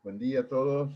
Buen día a todos.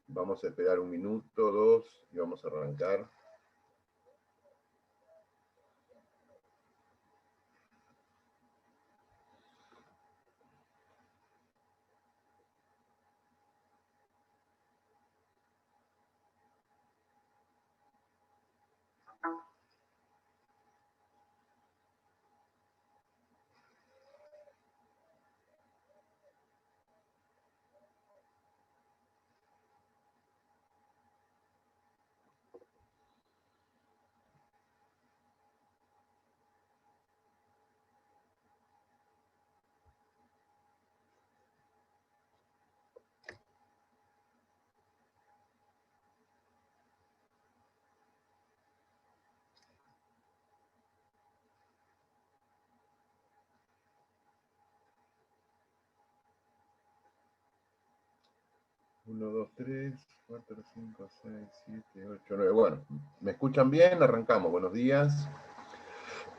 Vamos a esperar un minuto, dos, y vamos a arrancar. Uno, dos, tres, cuatro, cinco, seis, siete, ocho, nueve. Bueno, ¿me escuchan bien? Arrancamos. Buenos días.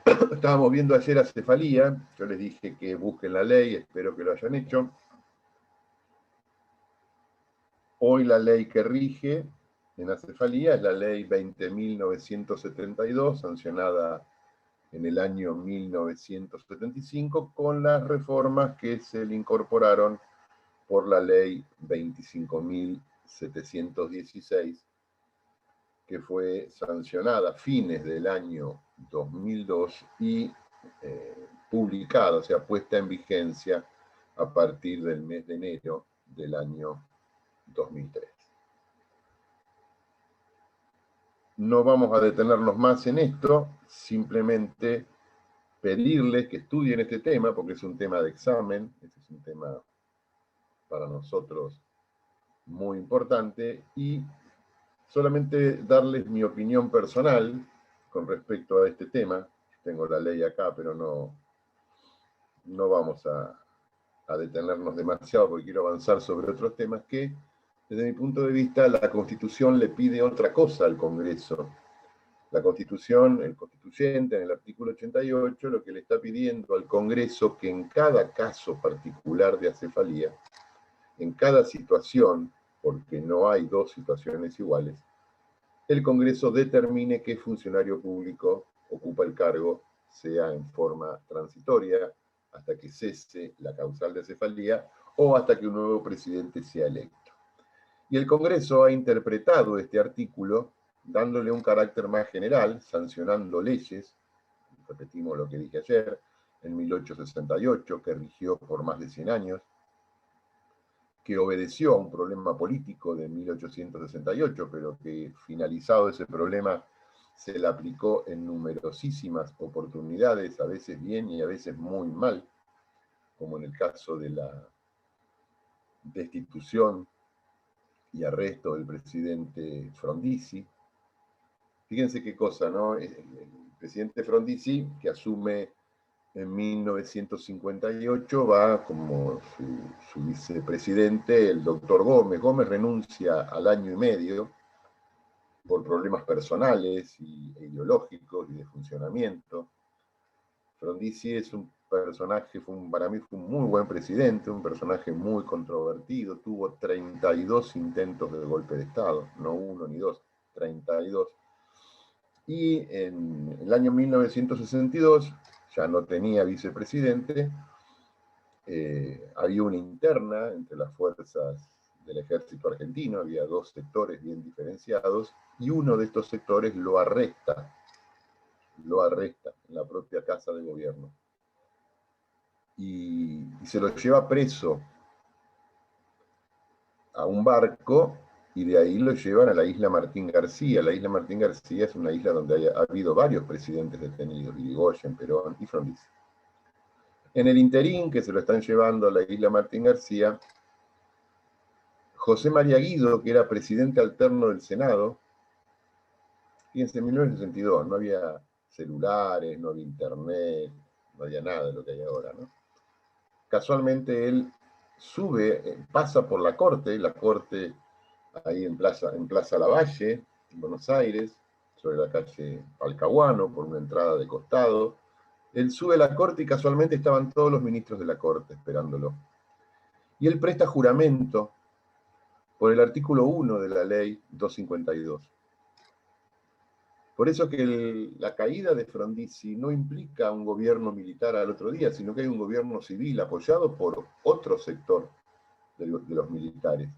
Estábamos viendo ayer acefalía. Yo les dije que busquen la ley, espero que lo hayan hecho. Hoy la ley que rige en acefalía es la ley 20.972, sancionada en el año 1975, con las reformas que se le incorporaron por la ley 25.716, que fue sancionada a fines del año 2002 y publicada, o sea, puesta en vigencia a partir del mes de enero del año 2003. No vamos a detenernos más en esto, simplemente pedirles que estudien este tema, porque es un tema de examen, este es un tema para nosotros muy importante, y solamente darles mi opinión personal con respecto a este tema. Tengo la ley acá, pero no vamos a detenernos demasiado porque quiero avanzar sobre otros temas que, desde mi punto de vista, la Constitución le pide otra cosa al Congreso. La Constitución, el constituyente, en el artículo 88, lo que le está pidiendo al Congreso que en cada caso particular de acefalía, en cada situación, porque no hay dos situaciones iguales, el Congreso determine qué funcionario público ocupa el cargo, sea en forma transitoria, hasta que cese la causal de acefalía o hasta que un nuevo presidente sea electo. Y el Congreso ha interpretado este artículo dándole un carácter más general, sancionando leyes, repetimos lo que dije ayer, en 1868, que rigió por más de 100 años, que obedeció a un problema político de 1868, pero que finalizado ese problema se le aplicó en numerosísimas oportunidades, a veces bien y a veces muy mal, como en el caso de la destitución y arresto del presidente Frondizi. Fíjense qué cosa, ¿no? El presidente Frondizi, que asume en 1958, va como su vicepresidente, el doctor Gómez. Gómez renuncia al año y medio por problemas personales e ideológicos y de funcionamiento. Frondizi es un personaje, para mí fue un muy buen presidente, un personaje muy controvertido, tuvo 32 intentos de golpe de Estado, no uno ni dos, 32. Y en el año 1962, ya no tenía vicepresidente, había una interna entre las fuerzas del ejército argentino, había dos sectores bien diferenciados, y uno de estos sectores lo arresta en la propia casa de gobierno. y se lo lleva preso a un barco y de ahí lo llevan a la isla Martín García. La isla Martín García es una isla donde ha habido varios presidentes detenidos, Irigoyen, Perón y Frondizi. En el interín que se lo están llevando a la isla Martín García, José María Guido, que era presidente alterno del Senado, fíjense, en 1962 no había celulares, no había internet, no había nada de lo que hay ahora, ¿no? Casualmente él sube, pasa por la corte ahí en Plaza Lavalle, en Buenos Aires, sobre la calle Alcahuano, por una entrada de costado. Él sube a la corte y casualmente estaban todos los ministros de la corte esperándolo. Y él presta juramento por el artículo 1 de la ley 252. Por eso que la caída de Frondizi no implica un gobierno militar al otro día, sino que hay un gobierno civil apoyado por otro sector de los militares.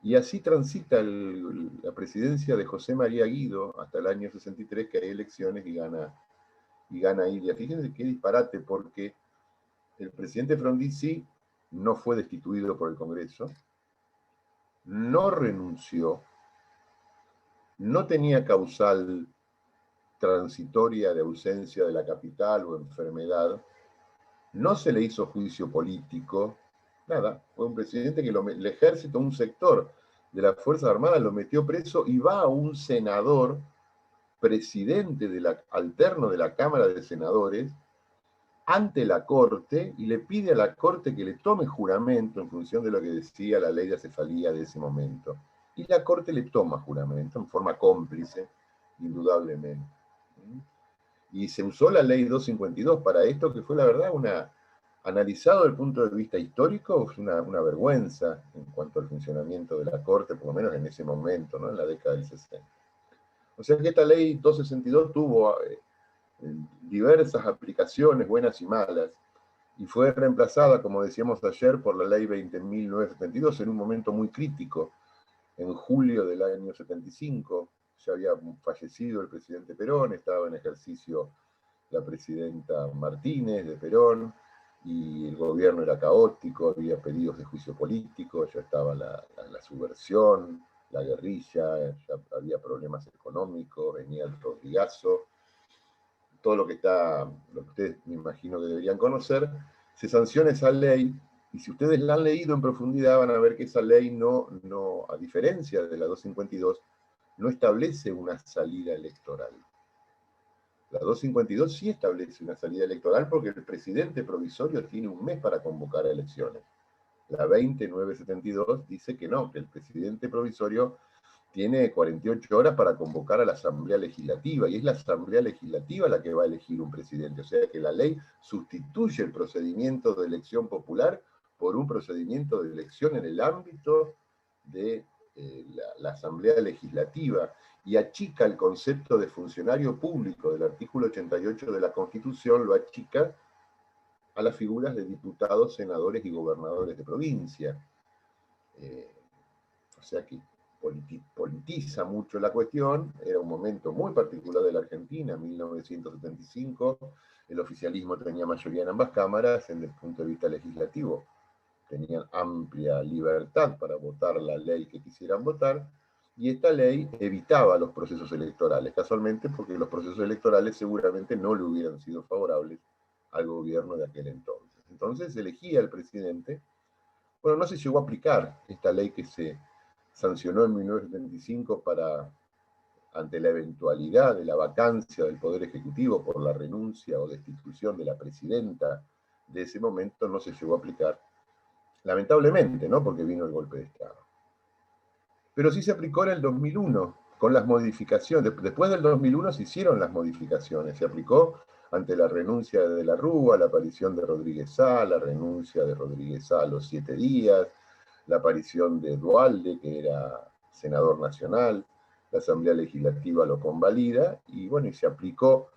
Y así transita la presidencia de José María Guido hasta el año 63, que hay elecciones y gana Ilia. Fíjense qué disparate, porque el presidente Frondizi no fue destituido por el Congreso, no renunció, no tenía causal transitoria de ausencia de la capital o enfermedad, no se le hizo juicio político, nada, fue un presidente que el ejército, un sector de las Fuerzas Armadas lo metió preso y va a un senador, presidente alterno de la Cámara de Senadores, ante la Corte y le pide a la Corte que le tome juramento en función de lo que decía la ley de acefalía de ese momento. Y la Corte le toma juramento en forma cómplice, indudablemente. Y se usó la ley 252 para esto, que fue la verdad analizado desde el punto de vista histórico, es una vergüenza en cuanto al funcionamiento de la Corte, por lo menos en ese momento, ¿no? En la década del 60. O sea que esta ley 262 tuvo diversas aplicaciones, buenas y malas, y fue reemplazada, como decíamos ayer, por la ley 20.972 en un momento muy crítico, en julio del año 75. Ya había fallecido el presidente Perón, estaba en ejercicio la presidenta Martínez de Perón, y el gobierno era caótico, había pedidos de juicio político, ya estaba la subversión, la guerrilla, ya había problemas económicos, venía el Rodrigazo, todo lo que ustedes me imagino que deberían conocer. Se sanciona esa ley, y si ustedes la han leído en profundidad van a ver que esa ley no, a diferencia de la 252, no establece una salida electoral. La 252 sí establece una salida electoral porque el presidente provisorio tiene un mes para convocar a elecciones. La 20972 dice que no, que el presidente provisorio tiene 48 horas para convocar a la Asamblea Legislativa, y es la Asamblea Legislativa la que va a elegir un presidente. O sea que la ley sustituye el procedimiento de elección popular por un procedimiento de elección en el ámbito de la Asamblea Legislativa, y achica el concepto de funcionario público del artículo 88 de la Constitución, lo achica a las figuras de diputados, senadores y gobernadores de provincia. O sea que politiza mucho la cuestión. Era un momento muy particular de la Argentina, 1975, el oficialismo tenía mayoría en ambas cámaras. Desde el punto de vista legislativo tenían amplia libertad para votar la ley que quisieran votar, y esta ley evitaba los procesos electorales, casualmente porque los procesos electorales seguramente no le hubieran sido favorables al gobierno de aquel entonces. Entonces elegía al presidente. Bueno, no se llegó a aplicar esta ley que se sancionó en 1975 ante la eventualidad de la vacancia del Poder Ejecutivo por la renuncia o destitución de la presidenta de ese momento. No se llegó a aplicar, lamentablemente, ¿no? Porque vino el golpe de Estado. Pero sí se aplicó en el 2001, con las modificaciones. Después del 2001 se hicieron las modificaciones. Se aplicó ante la renuncia de la Rúa, la aparición de Rodríguez Sá, la renuncia de Rodríguez Sá a los 7 días, la aparición de Duhalde, que era senador nacional, la Asamblea Legislativa lo convalida, y bueno, y se aplicó.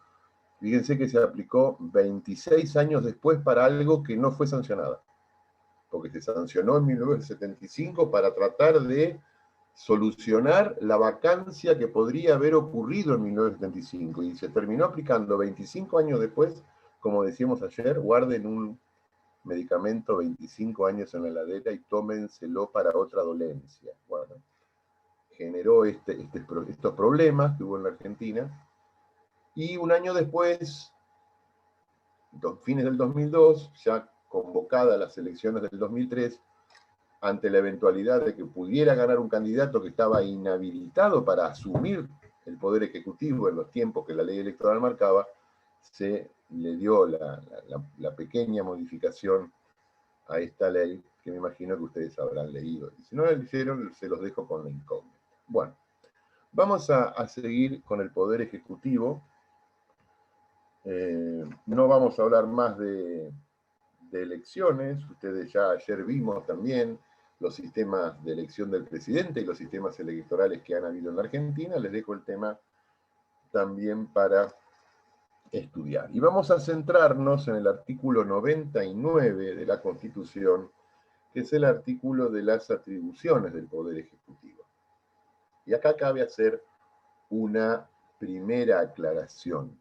Fíjense que se aplicó 26 años después para algo que no fue sancionado, porque se sancionó en 1975 para tratar de solucionar la vacancia que podría haber ocurrido en 1975, y se terminó aplicando 25 años después, como decíamos ayer. Guarden medicamento 25 años en la heladera y tómenselo para otra dolencia. Bueno, generó estos problemas que hubo en la Argentina, y un año después, fines del 2002, ya convocadas las elecciones del 2003, ante la eventualidad de que pudiera ganar un candidato que estaba inhabilitado para asumir el poder ejecutivo en los tiempos que la ley electoral marcaba, se le dio la pequeña modificación a esta ley, que me imagino que ustedes habrán leído. Y si no la hicieron, se los dejo con la incógnita. Bueno, vamos a seguir con el poder ejecutivo. No vamos a hablar más de elecciones. Ustedes ya ayer vimos también los sistemas de elección del presidente y los sistemas electorales que han habido en la Argentina. Les dejo el tema también para estudiar. Y vamos a centrarnos en el artículo 99 de la Constitución, que es el artículo de las atribuciones del Poder Ejecutivo. Y acá cabe hacer una primera aclaración.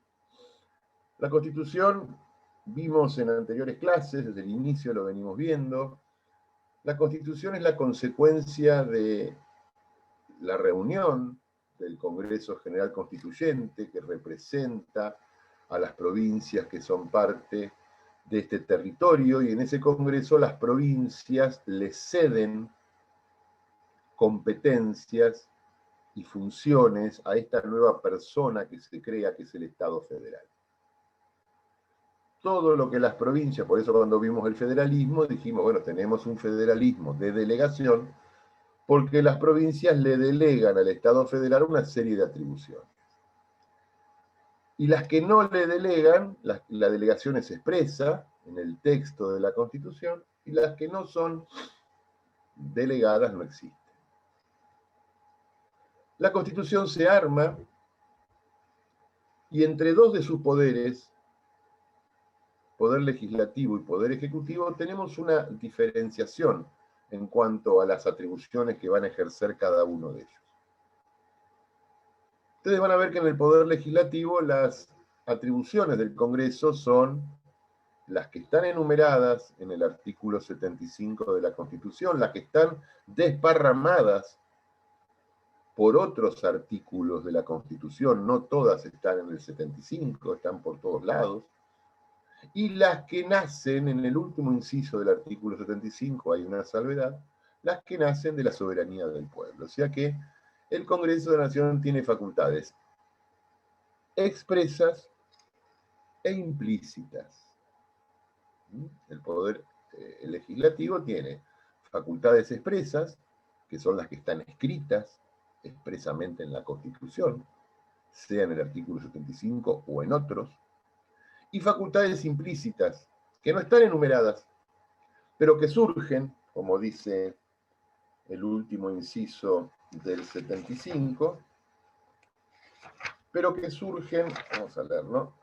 La Constitución, vimos en anteriores clases, desde el inicio lo venimos viendo, la Constitución es la consecuencia de la reunión del Congreso General Constituyente, que representa a las provincias que son parte de este territorio, y en ese Congreso las provincias le ceden competencias y funciones a esta nueva persona que se crea, que es el Estado federal. Todo lo que las provincias, por eso cuando vimos el federalismo, dijimos, bueno, tenemos un federalismo de delegación, porque las provincias le delegan al Estado federal una serie de atribuciones. Y las que no le delegan, la delegación es expresa en el texto de la Constitución, y las que no son delegadas no existen. La Constitución se arma y entre dos de sus poderes, poder legislativo y poder ejecutivo, tenemos una diferenciación en cuanto a las atribuciones que van a ejercer cada uno de ellos. Ustedes van a ver que en el poder legislativo las atribuciones del Congreso son las que están enumeradas en el artículo 75 de la Constitución, las que están desparramadas por otros artículos de la Constitución, no todas están en el 75, están por todos lados, y las que nacen en el último inciso del artículo 75, hay una salvedad, las que nacen de la soberanía del pueblo. O sea que el Congreso de la Nación tiene facultades expresas e implícitas. El poder legislativo tiene facultades expresas, que son las que están escritas expresamente en la Constitución, sea en el artículo 75 o en otros, y facultades implícitas, que no están enumeradas, pero que surgen, como dice el último inciso del 75, pero que surgen, vamos a leerlo,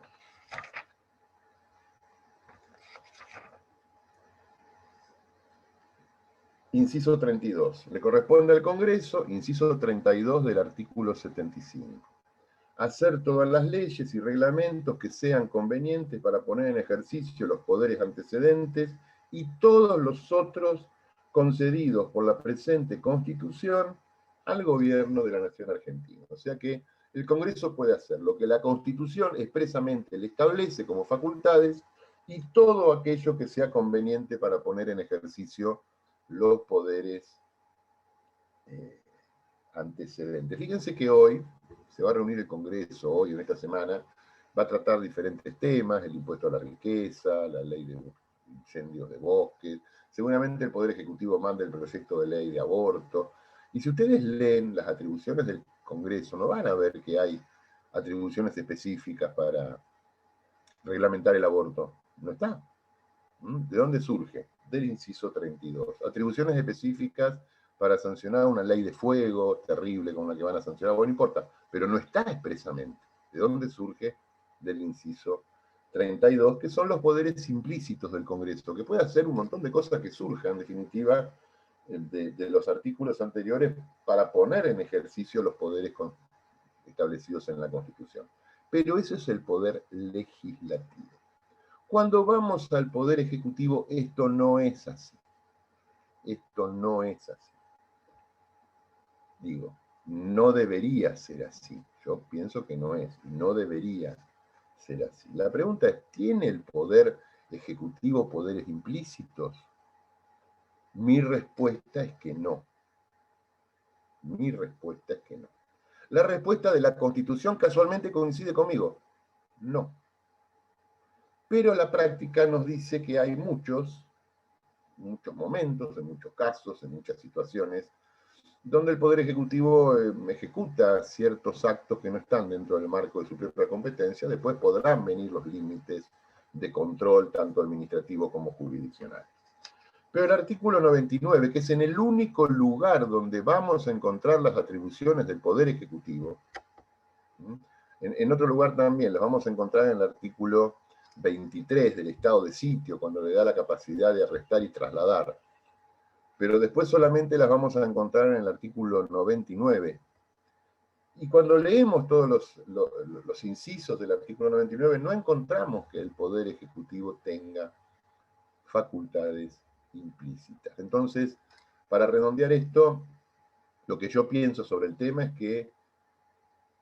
inciso 32. Le corresponde al Congreso, inciso 32 del artículo 75. Hacer todas las leyes y reglamentos que sean convenientes para poner en ejercicio los poderes antecedentes y todos los otros concedidos por la presente Constitución al gobierno de la Nación Argentina. O sea que el Congreso puede hacer lo que la Constitución expresamente le establece como facultades y todo aquello que sea conveniente para poner en ejercicio los poderes antecedentes. Fíjense que hoy se va a reunir el Congreso, hoy en esta semana, va a tratar diferentes temas, el impuesto a la riqueza, la ley de incendios de bosques, seguramente el Poder Ejecutivo manda el proyecto de ley de aborto, y si ustedes leen las atribuciones del Congreso, no van a ver que hay atribuciones específicas para reglamentar el aborto. No está. ¿De dónde surge? Del inciso 32. Atribuciones específicas para sancionar una ley de fuego terrible con la que van a sancionar, bueno, no importa, pero no está expresamente. ¿De dónde surge? Del inciso 32, que son los poderes implícitos del Congreso, que puede hacer un montón de cosas que surjan, en definitiva, de los artículos anteriores para poner en ejercicio los poderes establecidos en la Constitución. Pero eso es el poder legislativo. Cuando vamos al Poder Ejecutivo, esto no es así. Esto no es así. Digo, no debería ser así. Yo pienso que no debería ser así. La pregunta es, ¿tiene el Poder Ejecutivo poderes implícitos? Mi respuesta es que no. Mi respuesta es que no. La respuesta de la Constitución casualmente coincide conmigo. No. Pero la práctica nos dice que hay muchos momentos, en muchos casos, en muchas situaciones, donde el Poder Ejecutivo ejecuta ciertos actos que no están dentro del marco de su propia competencia. Después podrán venir los límites de control, tanto administrativo como jurisdiccional. Pero el artículo 99, que es en el único lugar donde vamos a encontrar las atribuciones del Poder Ejecutivo, en otro lugar también las vamos a encontrar en el artículo 23 del estado de sitio, cuando le da la capacidad de arrestar y trasladar. Pero después solamente las vamos a encontrar en el artículo 99. Y cuando leemos todos los incisos del artículo 99, no encontramos que el Poder Ejecutivo tenga facultades implícitas. Entonces, para redondear esto, lo que yo pienso sobre el tema es que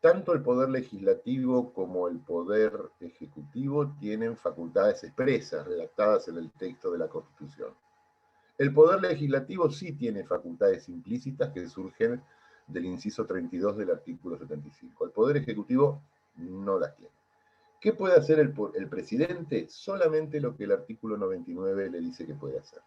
tanto el Poder Legislativo como el Poder Ejecutivo tienen facultades expresas, redactadas en el texto de la Constitución. El Poder Legislativo sí tiene facultades implícitas que surgen del inciso 32 del artículo 75. El Poder Ejecutivo no las tiene. ¿Qué puede hacer el presidente? Solamente lo que el artículo 99 le dice que puede hacer.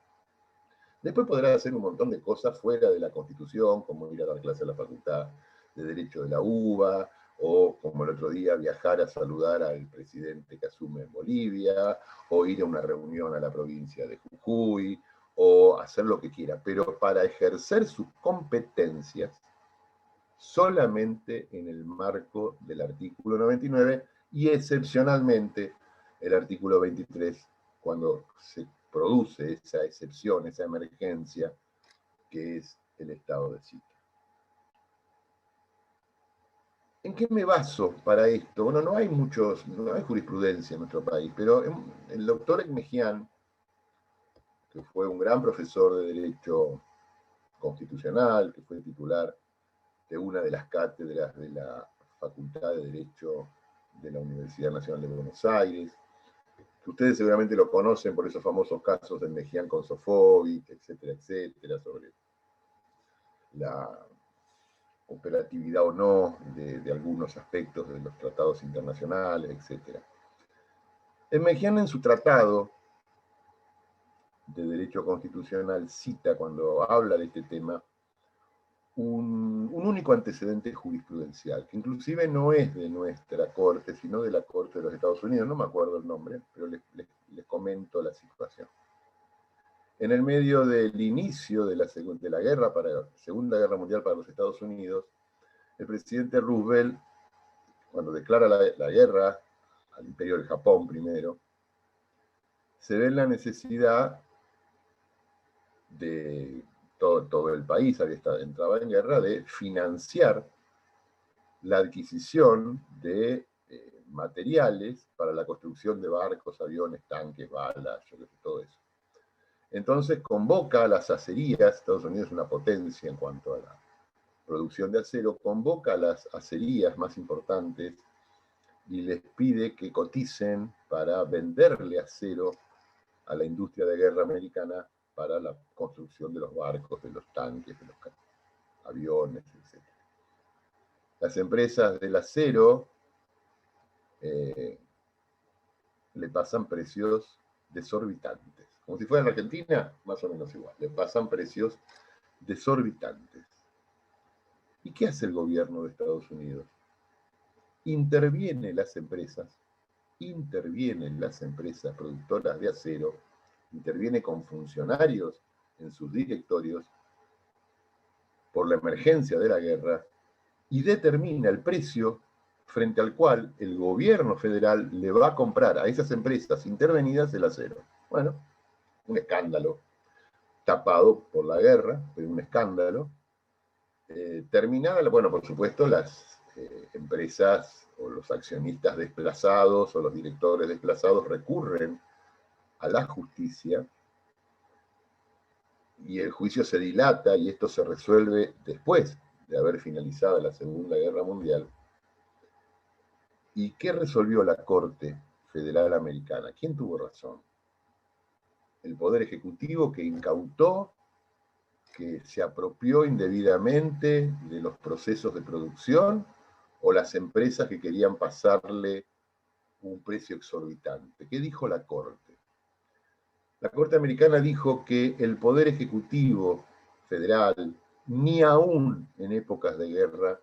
Después podrá hacer un montón de cosas fuera de la Constitución, como ir a dar clase a la Facultad de Derecho de la UBA, o como el otro día viajar a saludar al presidente que asume en Bolivia, o ir a una reunión a la provincia de Jujuy, o hacer lo que quiera. Pero para ejercer sus competencias, solamente en el marco del artículo 99 y excepcionalmente el artículo 23, cuando se produce esa excepción, esa emergencia, que es el estado de sitio. ¿En qué me baso para esto? Bueno, no hay jurisprudencia en nuestro país, pero el doctor Egmejian, que fue un gran profesor de Derecho Constitucional, que fue titular de una de las cátedras de la Facultad de Derecho de la Universidad Nacional de Buenos Aires, que ustedes seguramente lo conocen por esos famosos casos de Mejián con Sofovich, etcétera, etcétera, sobre la operatividad o no de algunos aspectos de los tratados internacionales, etcétera. Mejián en su tratado de Derecho Constitucional cita, cuando habla de este tema, un único antecedente jurisprudencial, que inclusive no es de nuestra corte, sino de la Corte de los Estados Unidos, no me acuerdo el nombre, pero les comento la situación. En el medio del inicio de la Segunda Guerra Mundial para los Estados Unidos, el presidente Roosevelt, cuando declara la guerra al Imperio del Japón primero, se ve en la necesidad de todo el país entraba en guerra, de financiar la adquisición de materiales para la construcción de barcos, aviones, tanques, balas, todo eso. Entonces convoca a las acerías, Estados Unidos es una potencia en cuanto a la producción de acero, convoca a las acerías más importantes y les pide que coticen para venderle acero a la industria de guerra americana para la construcción de los barcos, de los tanques, de los aviones, etc. Las empresas del acero le pasan precios desorbitantes. Como si fuera en Argentina, más o menos igual. Le pasan precios desorbitantes. ¿Y qué hace el gobierno de Estados Unidos? Intervienen las empresas productoras de acero, interviene con funcionarios en sus directorios por la emergencia de la guerra y determina el precio frente al cual el gobierno federal le va a comprar a esas empresas intervenidas el acero. Bueno, un escándalo tapado por la guerra, pero un escándalo. Terminada, bueno, por supuesto, las empresas o los accionistas desplazados o los directores desplazados recurren a la justicia, y el juicio se dilata y esto se resuelve después de haber finalizado la Segunda Guerra Mundial. ¿Y qué resolvió la Corte Federal Americana? ¿Quién tuvo razón? ¿El Poder Ejecutivo, que incautó, que se apropió indebidamente de los procesos de producción, o las empresas que querían pasarle un precio exorbitante? ¿Qué dijo la Corte? La Corte Americana dijo que el Poder Ejecutivo Federal, ni aún en épocas de guerra,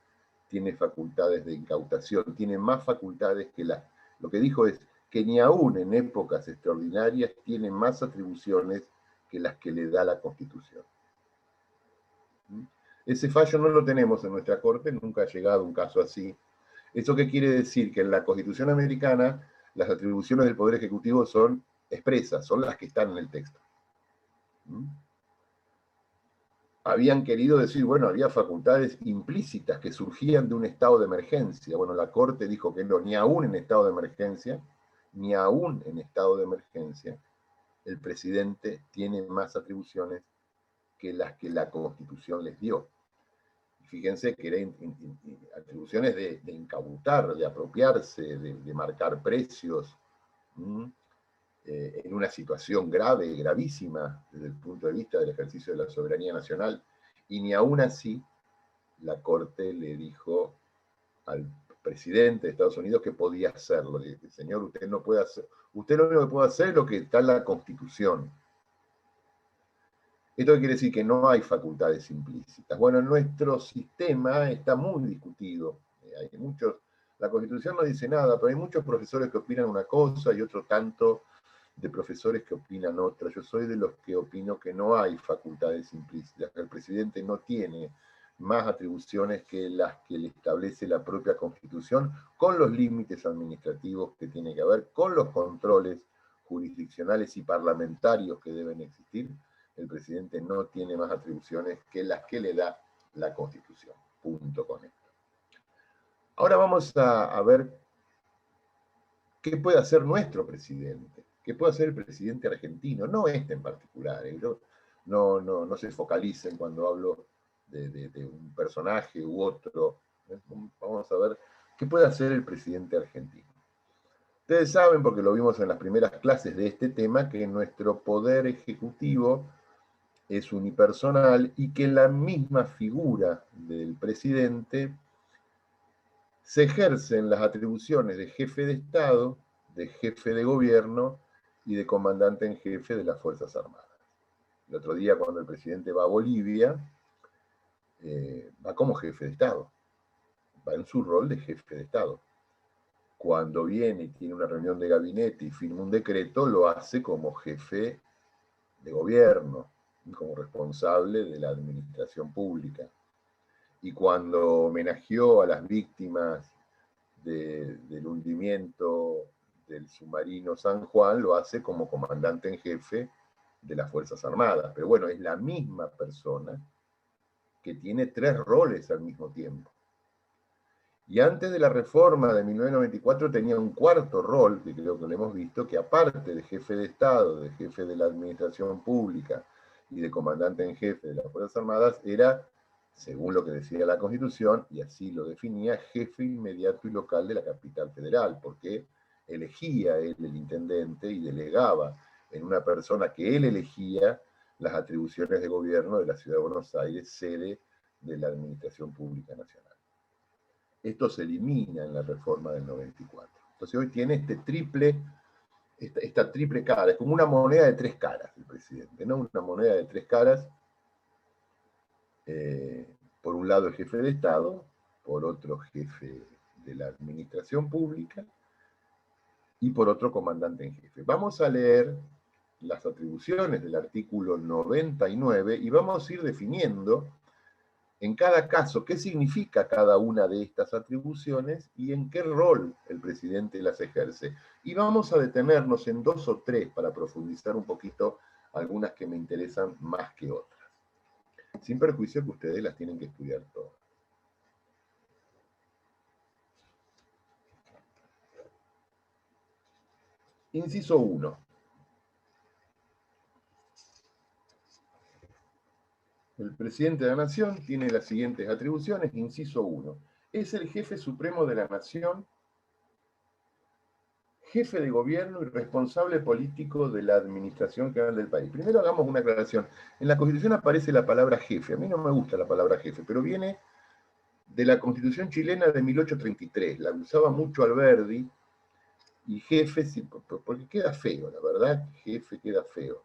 tiene facultades de incautación, tiene más facultades que las... Lo que dijo es que ni aún en épocas extraordinarias tiene más atribuciones que las que le da la Constitución. Ese fallo no lo tenemos en nuestra Corte, nunca ha llegado un caso así. ¿Eso qué quiere decir? Que en la Constitución americana las atribuciones del Poder Ejecutivo son expresas, son las que están en el texto. Habían querido decir, bueno, había facultades implícitas que surgían de un estado de emergencia. Bueno, la Corte dijo que no, ni aún en estado de emergencia, ni aún en estado de emergencia, el presidente tiene más atribuciones que las que la Constitución les dio. Fíjense que eran atribuciones de incautar, de apropiarse, de marcar precios, en una situación grave, gravísima, desde el punto de vista del ejercicio de la soberanía nacional, y ni aún así la Corte le dijo al presidente de Estados Unidos que podía hacerlo. Le dice, señor, usted no puede hacer, usted lo único que puede hacer es lo que está en la Constitución. ¿Esto quiere decir? Que no hay facultades implícitas. Bueno, nuestro sistema está muy discutido. Hay muchos, la Constitución no dice nada, pero hay muchos profesores que opinan una cosa y otro tanto de profesores que opinan otra. Yo soy de los que opino que no hay facultades implícitas, que el presidente no tiene más atribuciones que las que le establece la propia Constitución, con los límites administrativos que tiene que haber, con los controles jurisdiccionales y parlamentarios que deben existir. El presidente no tiene más atribuciones que las que le da la Constitución. Punto con esto. Ahora vamos a ver qué puede hacer nuestro presidente, qué puede hacer el presidente argentino, no este en particular. No se focalicen cuando hablo de un personaje u otro. Vamos a ver qué puede hacer el presidente argentino. Ustedes saben, porque lo vimos en las primeras clases de este tema, que nuestro poder ejecutivo es unipersonal y que la misma figura del presidente se ejercen las atribuciones de jefe de Estado, de jefe de gobierno y de comandante en jefe de las Fuerzas Armadas. El otro día, cuando el presidente va a Bolivia, va como jefe de Estado, va en su rol de jefe de Estado. Cuando viene y tiene una reunión de gabinete y firma un decreto, lo hace como jefe de gobierno, como responsable de la administración pública. Y cuando homenajeó a las víctimas del hundimiento del submarino San Juan, lo hace como comandante en jefe de las Fuerzas Armadas. Pero bueno, es la misma persona que tiene tres roles al mismo tiempo. Y antes de la reforma de 1994 tenía un cuarto rol, que creo que lo hemos visto, que aparte de jefe de Estado, de jefe de la administración pública y de comandante en jefe de las Fuerzas Armadas, era, según lo que decía la Constitución, y así lo definía, jefe inmediato y local de la capital federal, porque elegía él el intendente y delegaba en una persona que él elegía las atribuciones de gobierno de la Ciudad de Buenos Aires, sede de la Administración Pública Nacional. Esto se elimina en la reforma del 94. Entonces hoy tiene esta triple cara, es como una moneda de tres caras el presidente, ¿no? Una moneda de tres caras, por un lado el jefe de Estado, por otro jefe de la administración pública y por otro comandante en jefe. Vamos a leer las atribuciones del artículo 99 y vamos a ir definiendo en cada caso qué significa cada una de estas atribuciones y en qué rol el presidente las ejerce. Y vamos a detenernos en dos o tres para profundizar un poquito algunas que me interesan más que otras. Sin perjuicio que ustedes las tienen que estudiar todas. Inciso 1. El presidente de la Nación tiene las siguientes atribuciones. Inciso 1. Es el jefe supremo de la Nación, jefe de gobierno y responsable político de la administración general del país. Primero hagamos una aclaración. En la Constitución aparece la palabra jefe. A mí no me gusta la palabra jefe, pero viene de la Constitución chilena de 1833. La usaba mucho Alberdi, y jefe, porque queda feo, la verdad, jefe queda feo.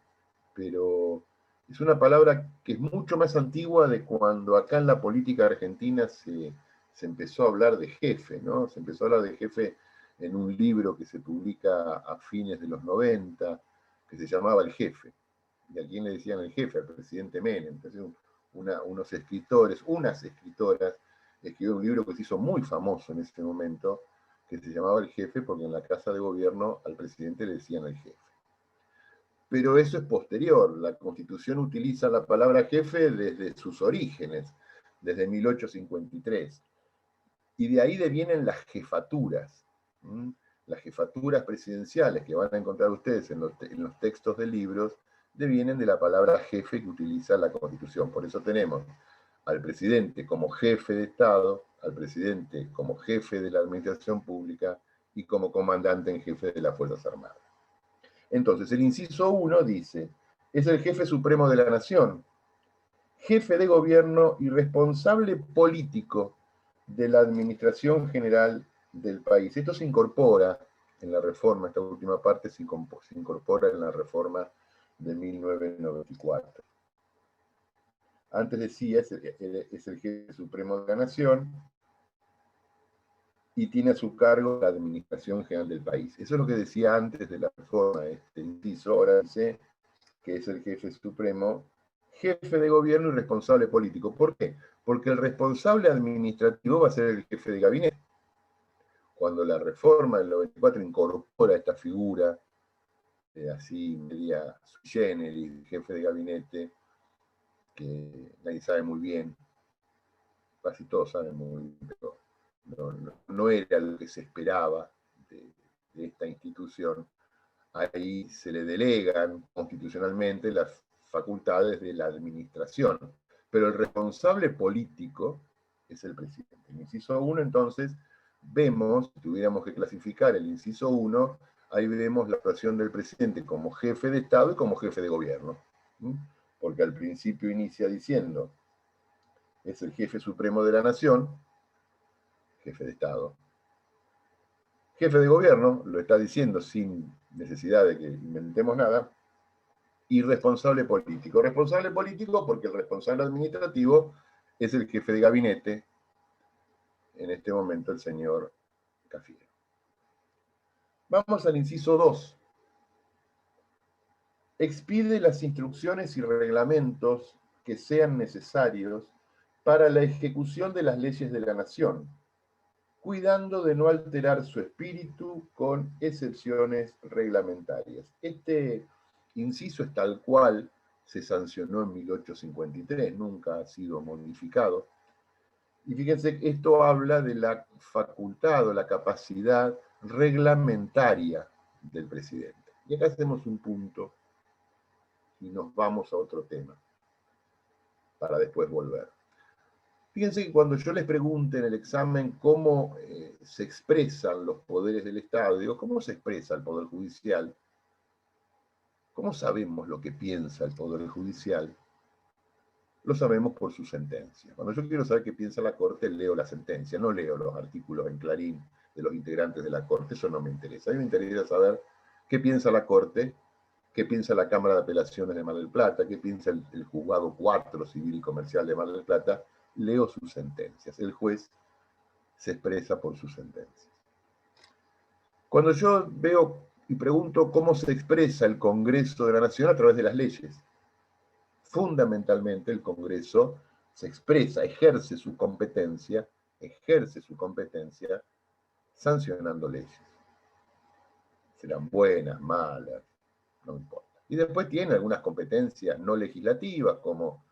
Pero es una palabra que es mucho más antigua de cuando acá en la política argentina se empezó a hablar de jefe, ¿no? Se empezó a hablar de jefe en un libro que se publica a fines de los 90, que se llamaba El Jefe. ¿Y a quién le decían el jefe? Al presidente Menem. Entonces, unos escritores, unas escritoras, escribió un libro que se hizo muy famoso en ese momento, que se llamaba El Jefe, porque en la Casa de Gobierno al presidente le decían el jefe. Pero eso es posterior. La Constitución utiliza la palabra jefe desde sus orígenes, desde 1853. Y de ahí devienen las jefaturas. Las jefaturas presidenciales que van a encontrar ustedes en los textos de libros devienen de la palabra jefe que utiliza la Constitución. Por eso tenemos al presidente como jefe de Estado, al presidente como jefe de la administración pública y como comandante en jefe de las Fuerzas Armadas. Entonces, el inciso 1 dice, es el jefe supremo de la nación, jefe de gobierno y responsable político de la administración general del país. Esto se incorpora en la reforma, esta última parte se incorpora en la reforma de 1994. Antes decía, es el jefe supremo de la nación y tiene a su cargo la administración general del país. Eso es lo que decía antes de la reforma, este inciso. Ahora dice que es el jefe supremo, jefe de gobierno y responsable político. ¿Por qué? Porque el responsable administrativo va a ser el jefe de gabinete. Cuando la reforma del 94 incorpora esta figura, así media sui generis, jefe de gabinete, que nadie sabe muy bien, casi todos saben muy bien, pero no era lo que se esperaba de esta institución. Ahí se le delegan constitucionalmente las facultades de la administración, pero el responsable político es el presidente. En el inciso 1, entonces, vemos, si tuviéramos que clasificar el inciso 1, ahí vemos la actuación del presidente como jefe de Estado y como jefe de gobierno. Porque al principio inicia diciendo, es el jefe supremo de la nación, jefe de Estado. Jefe de gobierno, lo está diciendo sin necesidad de que inventemos nada, y responsable político. Responsable político porque el responsable administrativo es el jefe de gabinete, en este momento el señor Cafiero. Vamos al inciso 2. Expide las instrucciones y reglamentos que sean necesarios para la ejecución de las leyes de la nación, cuidando de no alterar su espíritu con excepciones reglamentarias. Este inciso es tal cual se sancionó en 1853, nunca ha sido modificado. Y fíjense que esto habla de la facultad o la capacidad reglamentaria del presidente. Y acá hacemos un punto y nos vamos a otro tema para después volver. Fíjense que cuando yo les pregunte en el examen cómo se expresan los poderes del Estado, digo, ¿cómo se expresa el Poder Judicial? ¿Cómo sabemos lo que piensa el Poder Judicial? Lo sabemos por su sentencia. Cuando yo quiero saber qué piensa la Corte, leo la sentencia, no leo los artículos en Clarín de los integrantes de la Corte, eso no me interesa. A mí me interesa saber qué piensa la Corte, qué piensa la Cámara de Apelaciones de Mar del Plata, qué piensa el Juzgado 4 Civil y Comercial de Mar del Plata. Leo sus sentencias. El juez se expresa por sus sentencias. Cuando yo veo y pregunto cómo se expresa el Congreso de la Nación a través de las leyes, fundamentalmente el Congreso se expresa, ejerce su competencia sancionando leyes. Serán buenas, malas, no importa. Y después tiene algunas competencias no legislativas, como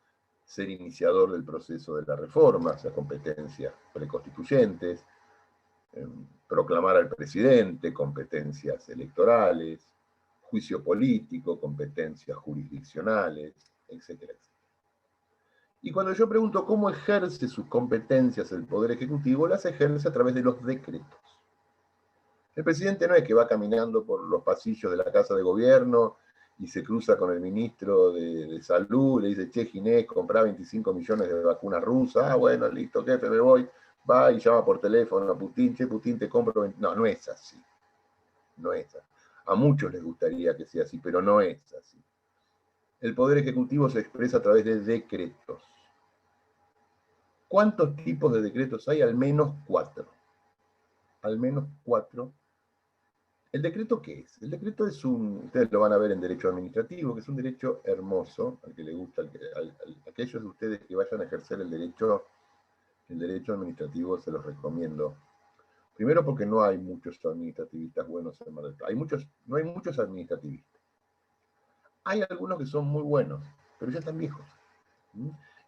ser iniciador del proceso de la reforma, o sea, competencias preconstituyentes, proclamar al presidente, competencias electorales, juicio político, competencias jurisdiccionales, etcétera, etcétera. Y cuando yo pregunto cómo ejerce sus competencias el Poder Ejecutivo, las ejerce a través de los decretos. El presidente no es que va caminando por los pasillos de la Casa de Gobierno y se cruza con el ministro de Salud, le dice, che, Ginés, comprá 25 millones de vacunas rusas, ah, bueno, listo, jefe, me voy, va y llama por teléfono a Putin, che, Putin, te compro 20... No, no es así, no es así. A muchos les gustaría que sea así, pero no es así. El Poder Ejecutivo se expresa a través de decretos. ¿Cuántos tipos de decretos hay? Al menos 4. Al menos 4. ¿El decreto qué es? El decreto es ustedes lo van a ver en derecho administrativo, que es un derecho hermoso, al que le gusta, aquellos de ustedes que vayan a ejercer el derecho administrativo se los recomiendo. Primero porque no hay muchos administrativistas buenos en Mar del Plata. No hay muchos administrativistas. Hay algunos que son muy buenos, pero ya están viejos.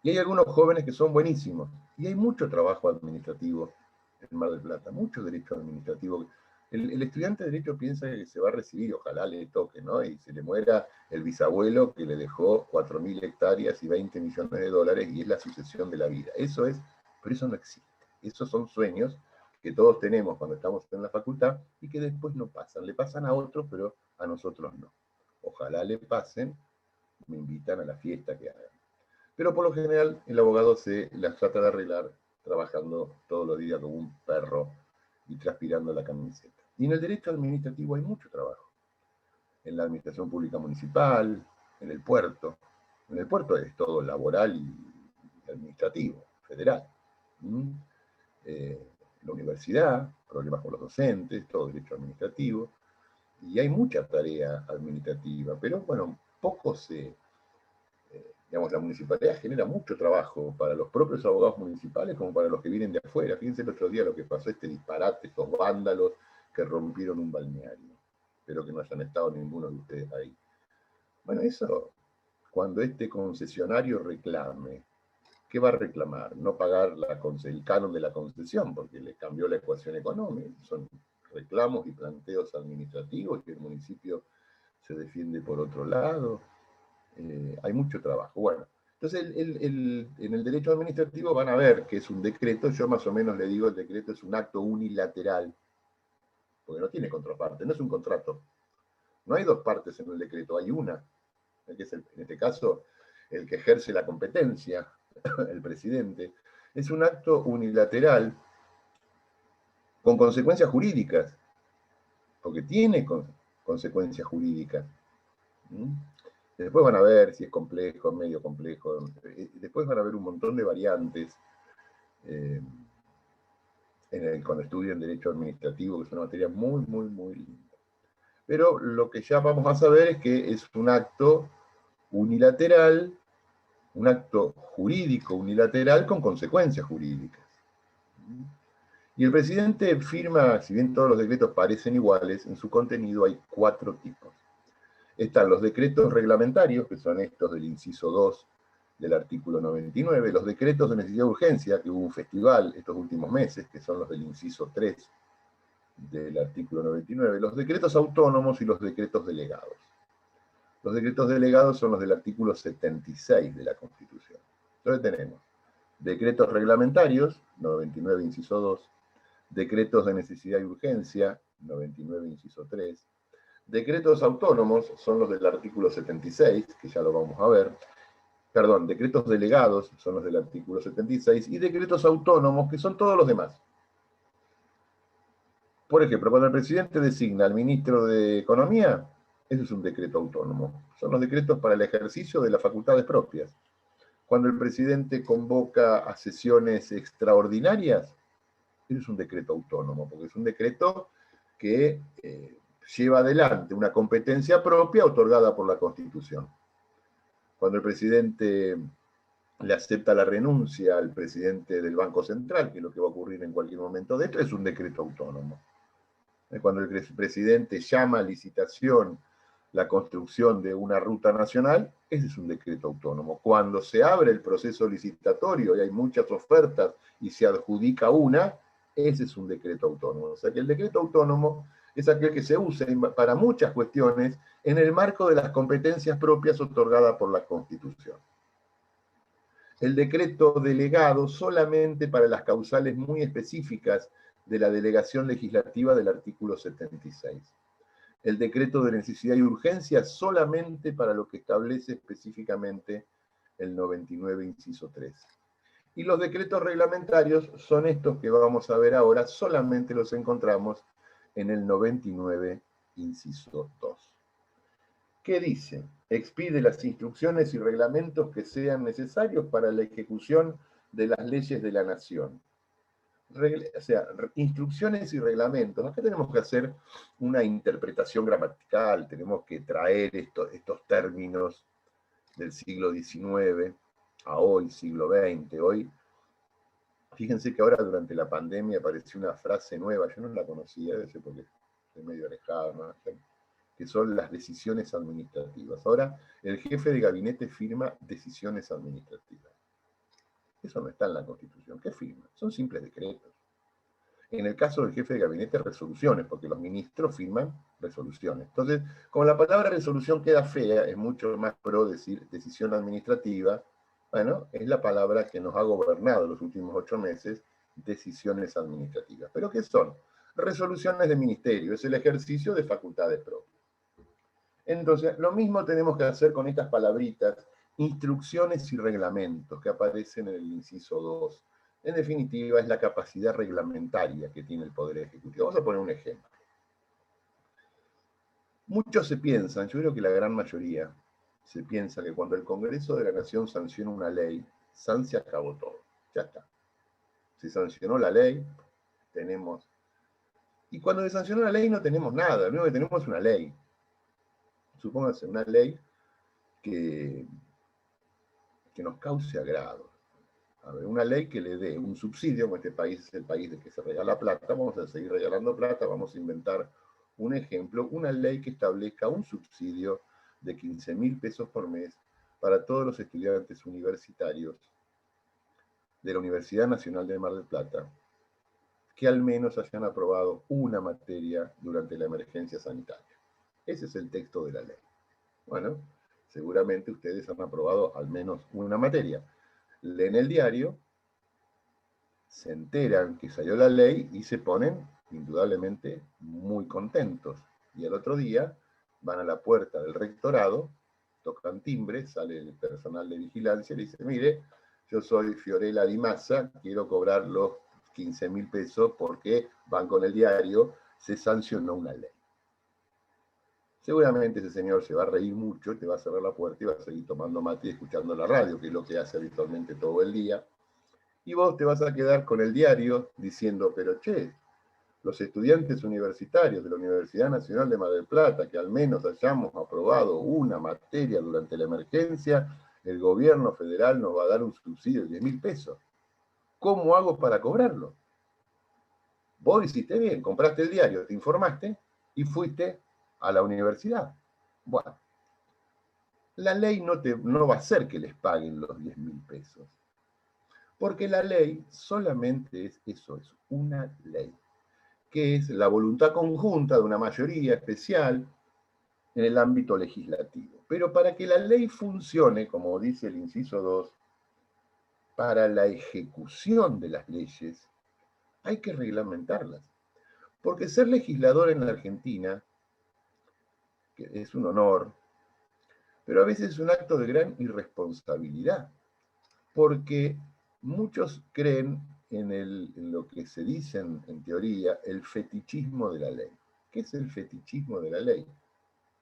Y hay algunos jóvenes que son buenísimos. Y hay mucho trabajo administrativo en Mar del Plata, mucho derecho administrativo. El estudiante de Derecho piensa que se va a recibir, ojalá le toque, ¿no? Y se le muera el bisabuelo que le dejó 4.000 hectáreas y 20 millones de dólares y es la sucesión de la vida. Eso es, pero eso no existe. Esos son sueños que todos tenemos cuando estamos en la facultad y que después no pasan. Le pasan a otros, pero a nosotros no. Ojalá le pasen, me invitan a la fiesta que hagan. Pero por lo general el abogado se las trata de arreglar trabajando todos los días como un perro y transpirando la camiseta. Y en el derecho administrativo hay mucho trabajo. En la administración pública municipal, en el puerto. En el puerto es todo laboral y administrativo, federal. La universidad, problemas con los docentes, todo derecho administrativo. Y hay mucha tarea administrativa, pero bueno, poco se... digamos, la municipalidad genera mucho trabajo para los propios abogados municipales como para los que vienen de afuera. Fíjense el otro día lo que pasó, este disparate, estos vándalos que rompieron un balneario. Espero que no hayan estado ninguno de ustedes ahí. Bueno, eso, cuando este concesionario reclame, ¿qué va a reclamar? No pagar el canon de la concesión, porque le cambió la ecuación económica. Son reclamos y planteos administrativos que el municipio se defiende por otro lado. Hay mucho trabajo. Bueno, entonces en el derecho administrativo van a ver que es un decreto. Yo más o menos le digo, el decreto es un acto unilateral, porque no tiene contraparte, no es un contrato. No hay dos partes en el decreto, hay una, que es en este caso el que ejerce la competencia, el presidente. Es un acto unilateral con consecuencias jurídicas, porque tiene consecuencias jurídicas. Después van a ver si es complejo, medio complejo. Después van a ver un montón de variantes cuando estudian Derecho Administrativo, que es una materia muy, muy, muy linda. Pero lo que ya vamos a saber es que es un acto unilateral, un acto jurídico unilateral con consecuencias jurídicas. Y el presidente firma, si bien todos los decretos parecen iguales, en su contenido hay 4 tipos. Están los decretos reglamentarios, que son estos del inciso 2 del artículo 99, los decretos de necesidad de urgencia, que hubo un festival estos últimos meses, que son los del inciso 3 del artículo 99, los decretos autónomos y los decretos delegados. Los decretos delegados son los del artículo 76 de la Constitución. Entonces tenemos decretos reglamentarios, 99 inciso 2, decretos de necesidad y urgencia, 99 inciso 3, decretos autónomos son los del artículo 76, que ya lo vamos a ver, perdón, decretos delegados son los del artículo 76, y decretos autónomos, que son todos los demás. Por ejemplo, cuando el presidente designa al ministro de Economía, eso es un decreto autónomo. Son los decretos para el ejercicio de las facultades propias. Cuando el presidente convoca a sesiones extraordinarias, eso es un decreto autónomo, porque es un decreto que lleva adelante una competencia propia otorgada por la Constitución. Cuando el presidente le acepta la renuncia al presidente del Banco Central, que es lo que va a ocurrir en cualquier momento de esto, es un decreto autónomo. Cuando el presidente llama a licitación la construcción de una ruta nacional, ese es un decreto autónomo. Cuando se abre el proceso licitatorio y hay muchas ofertas y se adjudica una, ese es un decreto autónomo. O sea que el decreto autónomo es aquel que se usa para muchas cuestiones en el marco de las competencias propias otorgadas por la Constitución. El decreto delegado solamente para las causales muy específicas de la delegación legislativa del artículo 76. El decreto de necesidad y urgencia solamente para lo que establece específicamente el 99, inciso 3. Y los decretos reglamentarios son estos que vamos a ver ahora, solamente los encontramos en el 99, inciso 2. ¿Qué dice? Expide las instrucciones y reglamentos que sean necesarios para la ejecución de las leyes de la nación. O sea, instrucciones y reglamentos. Acá tenemos que hacer una interpretación gramatical, tenemos que traer estos términos del siglo XIX a hoy, siglo XX. Hoy, fíjense que ahora durante la pandemia apareció una frase nueva, yo no la conocía, debe ser porque estoy medio alejado, ¿no? Que son las decisiones administrativas. Ahora, el jefe de gabinete firma decisiones administrativas. Eso no está en la Constitución. ¿Qué firma? Son simples decretos. En el caso del jefe de gabinete, resoluciones, porque los ministros firman resoluciones. Entonces, como la palabra resolución queda fea, es mucho más pro decir decisión administrativa. Bueno, es la palabra que nos ha gobernado los últimos 8 meses, decisiones administrativas. ¿Pero qué son? Resoluciones de ministerio, es el ejercicio de facultades propias. Entonces, lo mismo tenemos que hacer con estas palabritas, instrucciones y reglamentos que aparecen en el inciso 2. En definitiva, es la capacidad reglamentaria que tiene el Poder Ejecutivo. Vamos a poner un ejemplo. Muchos se piensan, yo creo que la gran mayoría, se piensa que cuando el Congreso de la Nación sanciona una ley, se acabó todo. Ya está. Se sancionó la ley, tenemos... Y cuando se sancionó la ley no tenemos nada, lo único que tenemos es una ley. Supóngase una ley que nos cause agrado. A ver, una ley que le dé un subsidio, como este país es el país de que se regala plata, vamos a seguir regalando plata, vamos a inventar un ejemplo, una ley que establezca un subsidio de 15.000 pesos por mes para todos los estudiantes universitarios de la Universidad Nacional de Mar del Plata, que al menos hayan aprobado una materia durante la emergencia sanitaria. Ese es el texto de la ley. Bueno, seguramente ustedes han aprobado al menos una materia. Leen el diario, se enteran que salió la ley y se ponen indudablemente muy contentos. Y el otro día van a la puerta del rectorado, tocan timbre, sale el personal de vigilancia y le dice, mire, yo soy Fiorella Di Massa, quiero cobrar los 15.000 pesos porque van con el diario, se sancionó una ley. Seguramente ese señor se va a reír mucho, te va a cerrar la puerta y va a seguir tomando mate y escuchando la radio, que es lo que hace habitualmente todo el día. Y vos te vas a quedar con el diario diciendo, pero che, los estudiantes universitarios de la Universidad Nacional de Mar del Plata, que al menos hayamos aprobado una materia durante la emergencia, el gobierno federal nos va a dar un subsidio de 10.000 pesos. ¿Cómo hago para cobrarlo? Vos hiciste bien, compraste el diario, te informaste y fuiste a la universidad. Bueno, la ley no va a hacer que les paguen los 10.000 pesos. Porque la ley solamente es eso, es una ley, que es la voluntad conjunta de una mayoría especial en el ámbito legislativo. Pero para que la ley funcione, como dice el inciso 2, para la ejecución de las leyes, hay que reglamentarlas. Porque ser legislador en la Argentina, que es un honor, pero a veces es un acto de gran irresponsabilidad, porque muchos creen en lo que se dice en teoría, el fetichismo de la ley. ¿Qué es el fetichismo de la ley?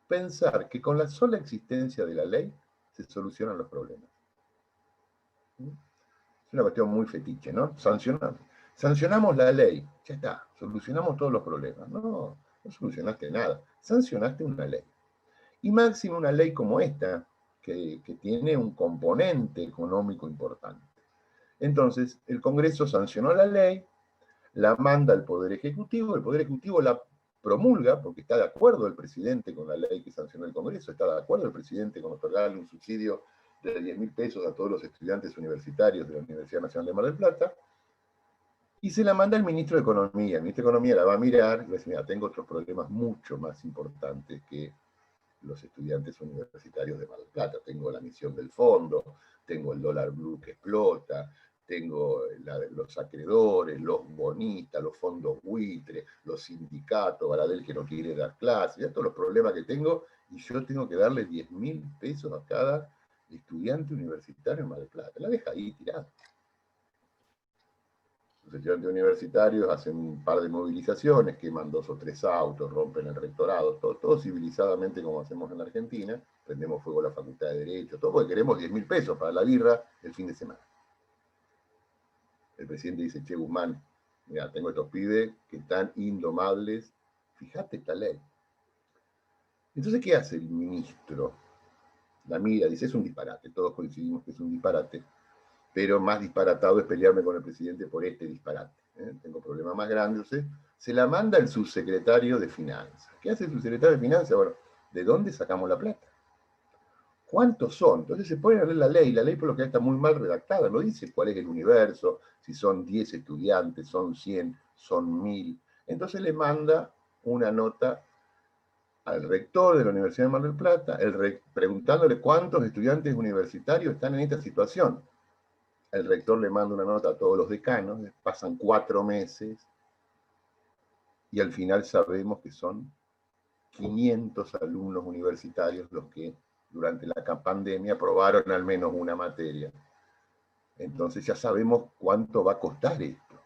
Pensar que con la sola existencia de la ley se solucionan los problemas. Es una cuestión muy fetiche, ¿no? Sancionamos la ley, ya está, solucionamos todos los problemas. No, no solucionaste nada, sancionaste una ley. Y máximo una ley como esta, que tiene un componente económico importante. Entonces, el Congreso sancionó la ley, la manda al Poder Ejecutivo, el Poder Ejecutivo la promulga, porque está de acuerdo el presidente con la ley que sancionó el Congreso, está de acuerdo el presidente con otorgarle un subsidio de 10.000 pesos a todos los estudiantes universitarios de la Universidad Nacional de Mar del Plata, y se la manda al ministro de Economía. El ministro de Economía la va a mirar y va a decir, mira, tengo otros problemas mucho más importantes que los estudiantes universitarios de Mar del Plata. Tengo la misión del fondo, tengo el dólar blue que explota, tengo los acreedores, los bonistas, los fondos buitres, los sindicatos, Baradel que no quiere dar clases, ya todos los problemas que tengo, y yo tengo que darle 10.000 pesos a cada estudiante universitario en Mar del Plata. La deja ahí tirada. Los estudiantes universitarios hacen un par de movilizaciones, queman 2 o 3 autos, rompen el rectorado, todo civilizadamente como hacemos en la Argentina, prendemos fuego a la Facultad de Derecho, todo porque queremos 10.000 pesos para la birra el fin de semana. El presidente dice, che, Guzmán, mira, tengo estos pibes que están indomables, fíjate esta ley. Entonces, ¿qué hace el ministro? La mira, dice, es un disparate, todos coincidimos que es un disparate, pero más disparatado es pelearme con el presidente por este disparate. Tengo problemas más grandes, se la manda el subsecretario de Finanzas. ¿Qué hace el subsecretario de Finanzas? Bueno, ¿de dónde sacamos la plata? ¿Cuántos son? Entonces se puede leer la ley por lo que está muy mal redactada, no dice cuál es el universo, si son 10 estudiantes, son 100, son 1000. Entonces le manda una nota al rector de la Universidad de Mar del Plata, preguntándole cuántos estudiantes universitarios están en esta situación. El rector le manda una nota a todos los decanos, pasan 4 meses y al final sabemos que son 500 alumnos universitarios los que durante la pandemia aprobaron al menos una materia. Entonces ya sabemos cuánto va a costar esto.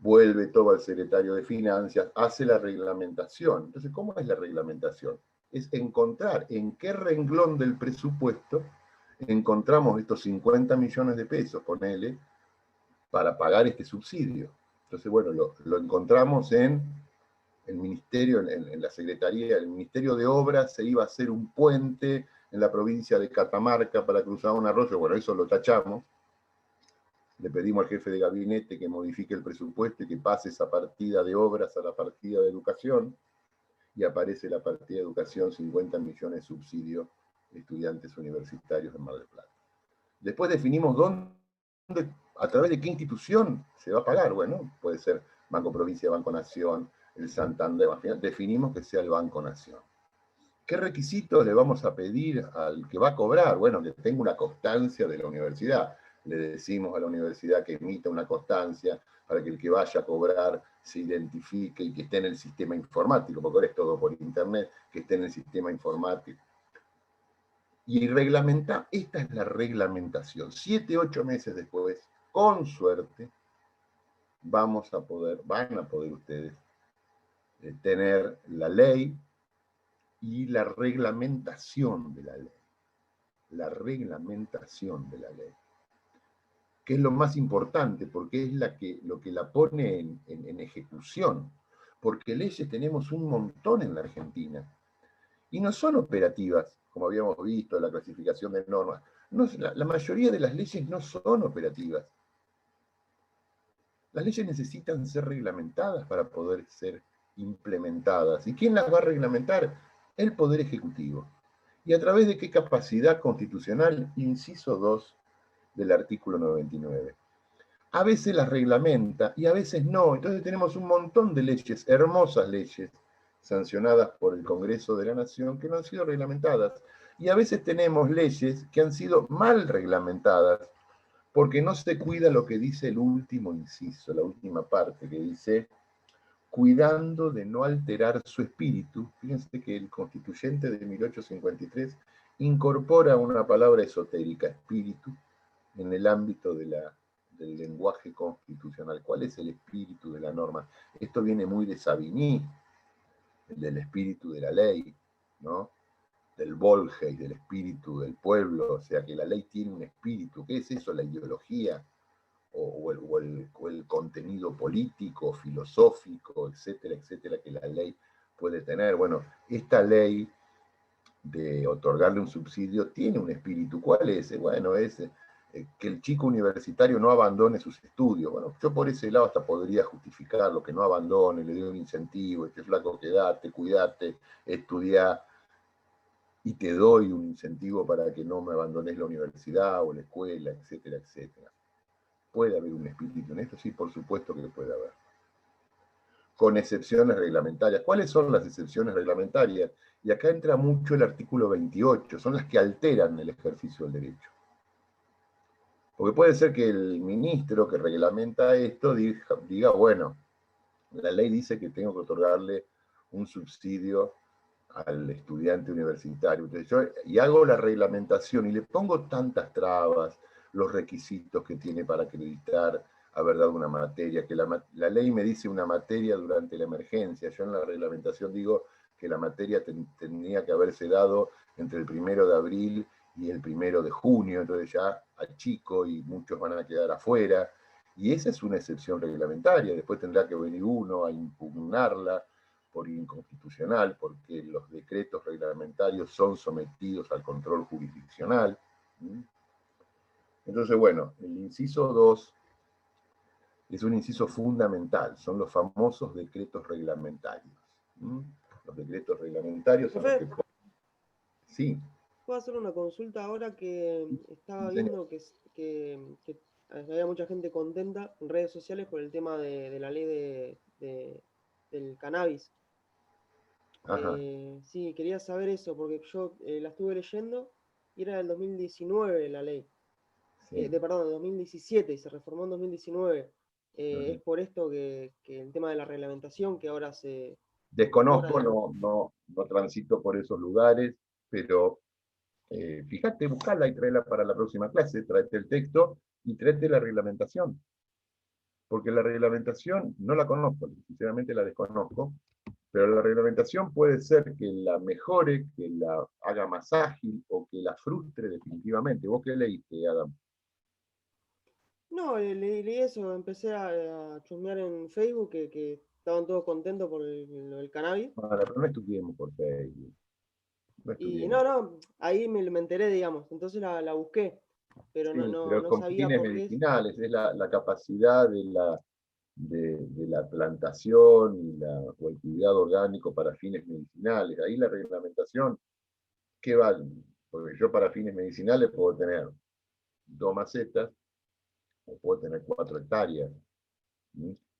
Vuelve todo al secretario de Finanzas, hace la reglamentación. Entonces, ¿cómo es la reglamentación? Es encontrar en qué renglón del presupuesto encontramos estos 50 millones de pesos, ponele, para pagar este subsidio. Entonces, bueno, lo encontramos en el ministerio, en la secretaría, el Ministerio de Obras, se iba a hacer un puente en la provincia de Catamarca para cruzar un arroyo, bueno, eso lo tachamos. Le pedimos al jefe de gabinete que modifique el presupuesto y que pase esa partida de obras a la partida de educación, y aparece la partida de educación, 50 millones de subsidio de estudiantes universitarios en Mar del Plata. Después definimos dónde, a través de qué institución se va a pagar. Bueno, puede ser Banco Provincia, Banco Nación, el Santander, al final definimos que sea el Banco Nación. ¿Qué requisitos le vamos a pedir al que va a cobrar? Bueno, que tenga una constancia de la universidad. Le decimos a la universidad que emita una constancia para que el que vaya a cobrar se identifique y que esté en el sistema informático, porque ahora es todo por internet, que esté en el sistema informático. Y reglamentar, esta es la reglamentación. 7, 8 meses después, con suerte, van a poder ustedes tener la ley y la reglamentación de la ley. La reglamentación de la ley. Que es lo más importante, porque es lo que la pone en ejecución. Porque leyes tenemos un montón en la Argentina. Y no son operativas, como habíamos visto, la clasificación de normas. No, la mayoría de las leyes no son operativas. Las leyes necesitan ser reglamentadas para poder ser implementadas. ¿Y quién las va a reglamentar? El Poder Ejecutivo. ¿Y a través de qué capacidad constitucional? Inciso 2 del artículo 99. A veces las reglamenta y a veces no. Entonces tenemos un montón de leyes, hermosas leyes, sancionadas por el Congreso de la Nación, que no han sido reglamentadas. Y a veces tenemos leyes que han sido mal reglamentadas, porque no se cuida lo que dice el último inciso, la última parte, que dice, cuidando de no alterar su espíritu. Fíjense que el constituyente de 1853 incorpora una palabra esotérica, espíritu, en el ámbito del lenguaje constitucional. ¿Cuál es el espíritu de la norma? Esto viene muy de Savigny, del espíritu de la ley, ¿no? Del Volgeis, del espíritu del pueblo, o sea que la ley tiene un espíritu. ¿Qué es eso? La ideología o el contenido político, filosófico, etcétera, etcétera, que la ley puede tener. Bueno, esta ley de otorgarle un subsidio tiene un espíritu. ¿Cuál es? Bueno, es que el chico universitario no abandone sus estudios. Bueno, yo por ese lado hasta podría justificarlo, que no abandone, le dé un incentivo, este flaco, quedate, cuidate, estudiá, y te doy un incentivo para que no me abandones la universidad o la escuela, etcétera, etcétera. ¿Puede haber un espíritu en esto? Sí, por supuesto que puede haber. con excepciones reglamentarias. ¿Cuáles son las excepciones reglamentarias? Y acá entra mucho el artículo 28, son las que alteran el ejercicio del derecho. Porque puede ser que el ministro que reglamenta esto diga, bueno, la ley dice que tengo que otorgarle un subsidio al estudiante universitario. Entonces y hago la reglamentación y le pongo tantas trabas, los requisitos que tiene para acreditar haber dado una materia, que la ley me dice una materia durante la emergencia. Yo en la reglamentación digo que la materia tenía que haberse dado entre el 1 de abril y el 1 de junio, entonces ya achico y muchos van a quedar afuera. Y esa es una excepción reglamentaria. Después tendrá que venir uno a impugnarla por inconstitucional, porque los decretos reglamentarios son sometidos al control jurisdiccional. Entonces, bueno, el inciso 2 es un inciso fundamental, son los famosos decretos reglamentarios. Los decretos reglamentarios son los que... Sí. ¿Puedo hacer una consulta ahora que estaba viendo que había mucha gente contenta en redes sociales por el tema de la ley del cannabis? Sí, quería saber eso, porque yo la estuve leyendo y era del 2019 la ley. Sí. Perdón, de 2017 y se reformó en 2019. Es por esto que el tema de la reglamentación que ahora se... Desconozco, no transito por esos lugares, pero fíjate, buscala y tráela para la próxima clase, tráete el texto y tráete la reglamentación. Porque la reglamentación no la conozco, sinceramente la desconozco, pero la reglamentación puede ser que la mejore, que la haga más ágil o que la frustre definitivamente. ¿Vos qué leíste, Adam? No, leí eso, empecé a chusmear en Facebook que estaban todos contentos por el cannabis. Bueno, pero no estudiemos por Facebook. No Y estudiemos. ahí me enteré, digamos, entonces la busqué, pero Sí, pero no con sabía fines por qué. medicinales, es la capacidad de la plantación o el cuidado orgánico para fines medicinales. Ahí la reglamentación, ¿qué vale? Porque yo para fines medicinales puedo tener 2 macetas o puedo tener 4 hectáreas.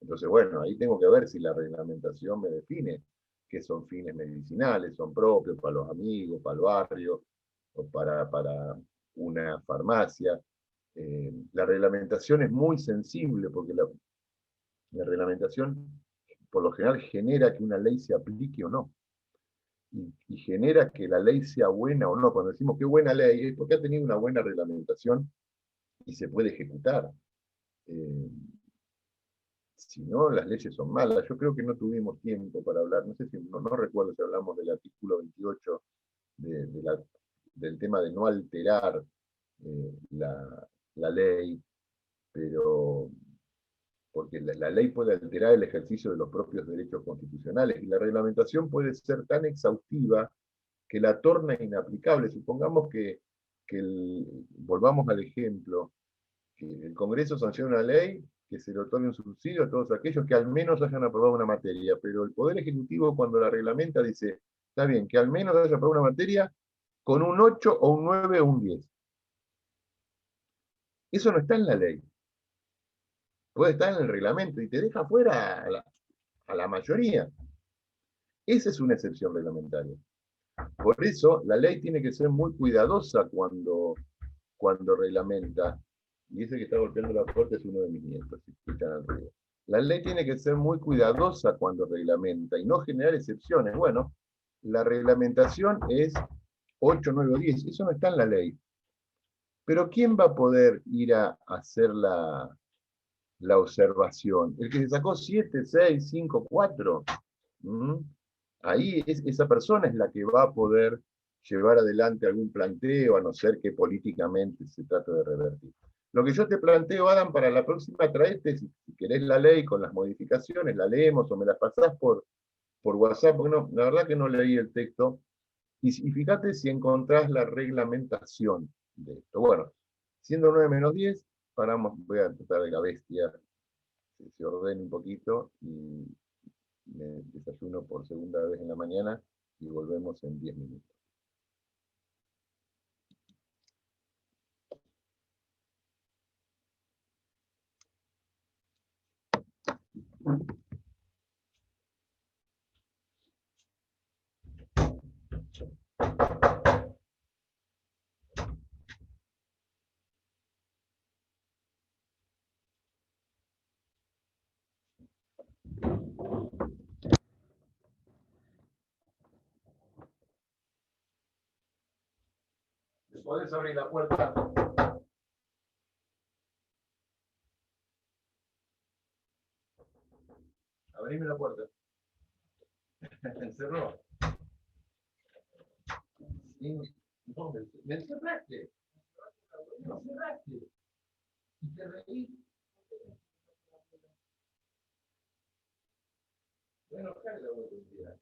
Entonces, bueno, ahí tengo que ver si la reglamentación me define qué son fines medicinales, son propios para los amigos, para el barrio, o para una farmacia. La reglamentación es muy sensible porque la reglamentación por lo general genera que una ley se aplique o no. Y genera que la ley sea buena o no. Cuando decimos qué buena ley es porque ha tenido una buena reglamentación y se puede ejecutar. Si no, las leyes son malas. Yo creo que no tuvimos tiempo para hablar, no sé si, no recuerdo si hablamos del artículo 28 del tema de no alterar la ley, pero porque la ley puede alterar el ejercicio de los propios derechos constitucionales y la reglamentación puede ser tan exhaustiva que la torna inaplicable. Supongamos volvamos al ejemplo, que el Congreso sanciona una ley que se le otorgue un subsidio a todos aquellos que al menos hayan aprobado una materia, pero el Poder Ejecutivo cuando la reglamenta dice, está bien, que al menos haya aprobado una materia con un 8 o un 9 o un 10. Eso no está en la ley. Puede estar en el reglamento y te deja fuera a la mayoría. Esa es una excepción reglamentaria. Por eso la ley tiene que ser muy cuidadosa cuando reglamenta. Y ese que está golpeando la puerta es uno de mis nietos, si escuchan el ruido. La ley tiene que ser muy cuidadosa cuando reglamenta y no generar excepciones. Bueno, la reglamentación es 8, 9 o 10. Eso no está en la ley. Pero ¿quién va a poder ir a hacer la observación? El que se sacó 7, 6, 5, 4. Ahí esa persona es la que va a poder llevar adelante algún planteo, a no ser que políticamente se trate de revertir. Lo que yo te planteo, Adam, para la próxima, traete, si querés la ley con las modificaciones, la leemos o me la pasás por WhatsApp, porque no, la verdad que no leí el texto. Y fíjate si encontrás la reglamentación de esto. Bueno, siendo 9 menos 10, paramos, voy a tratar de la bestia que se ordene un poquito y me desayuno por segunda vez en la mañana y volvemos en 10 minutos. ¿Podés abrir la puerta? Abrime la puerta. Encerró. No, me encerraste. Me encerraste. Y te reí. Bueno, acá la voy a tirar.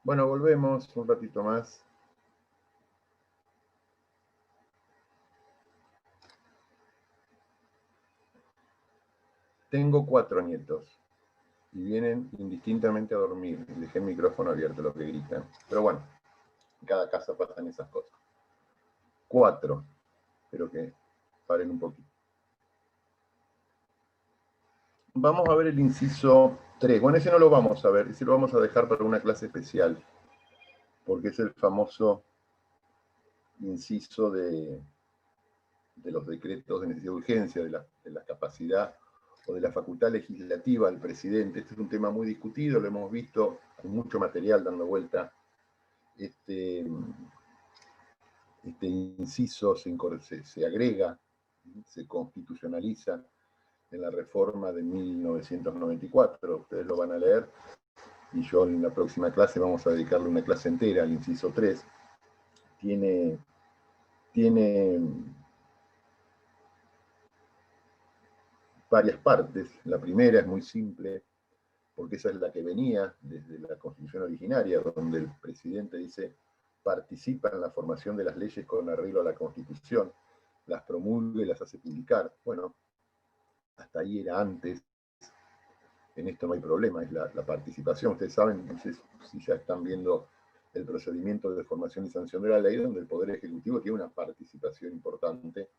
Bueno, volvemos un ratito más. Tengo 4 nietos y vienen indistintamente a dormir. Dejé el micrófono abierto, lo que gritan. Pero bueno, en cada casa pasan esas cosas. 4. Espero que paren un poquito. Vamos a ver el inciso 3. Bueno, ese no lo vamos a ver, ese lo vamos a dejar para una clase especial, porque es el famoso inciso de los decretos de necesidad de urgencia, de la capacidad o de la facultad legislativa del presidente. Este es un tema muy discutido, lo hemos visto con mucho material dando vuelta. Este inciso se agrega, se constitucionaliza en la reforma de 1994. Ustedes lo van a leer y yo en la próxima clase vamos a dedicarle una clase entera al inciso 3. Tiene varias partes. La primera es muy simple, porque esa es la que venía desde la Constitución originaria, donde el presidente dice: participa en la formación de las leyes con arreglo a la Constitución, las promulga y las hace publicar. Bueno, hasta ahí era antes, en esto no hay problema, es la participación. Ustedes saben, no sé si ya están viendo el procedimiento de formación y sanción de la ley, donde el Poder Ejecutivo tiene una participación importante,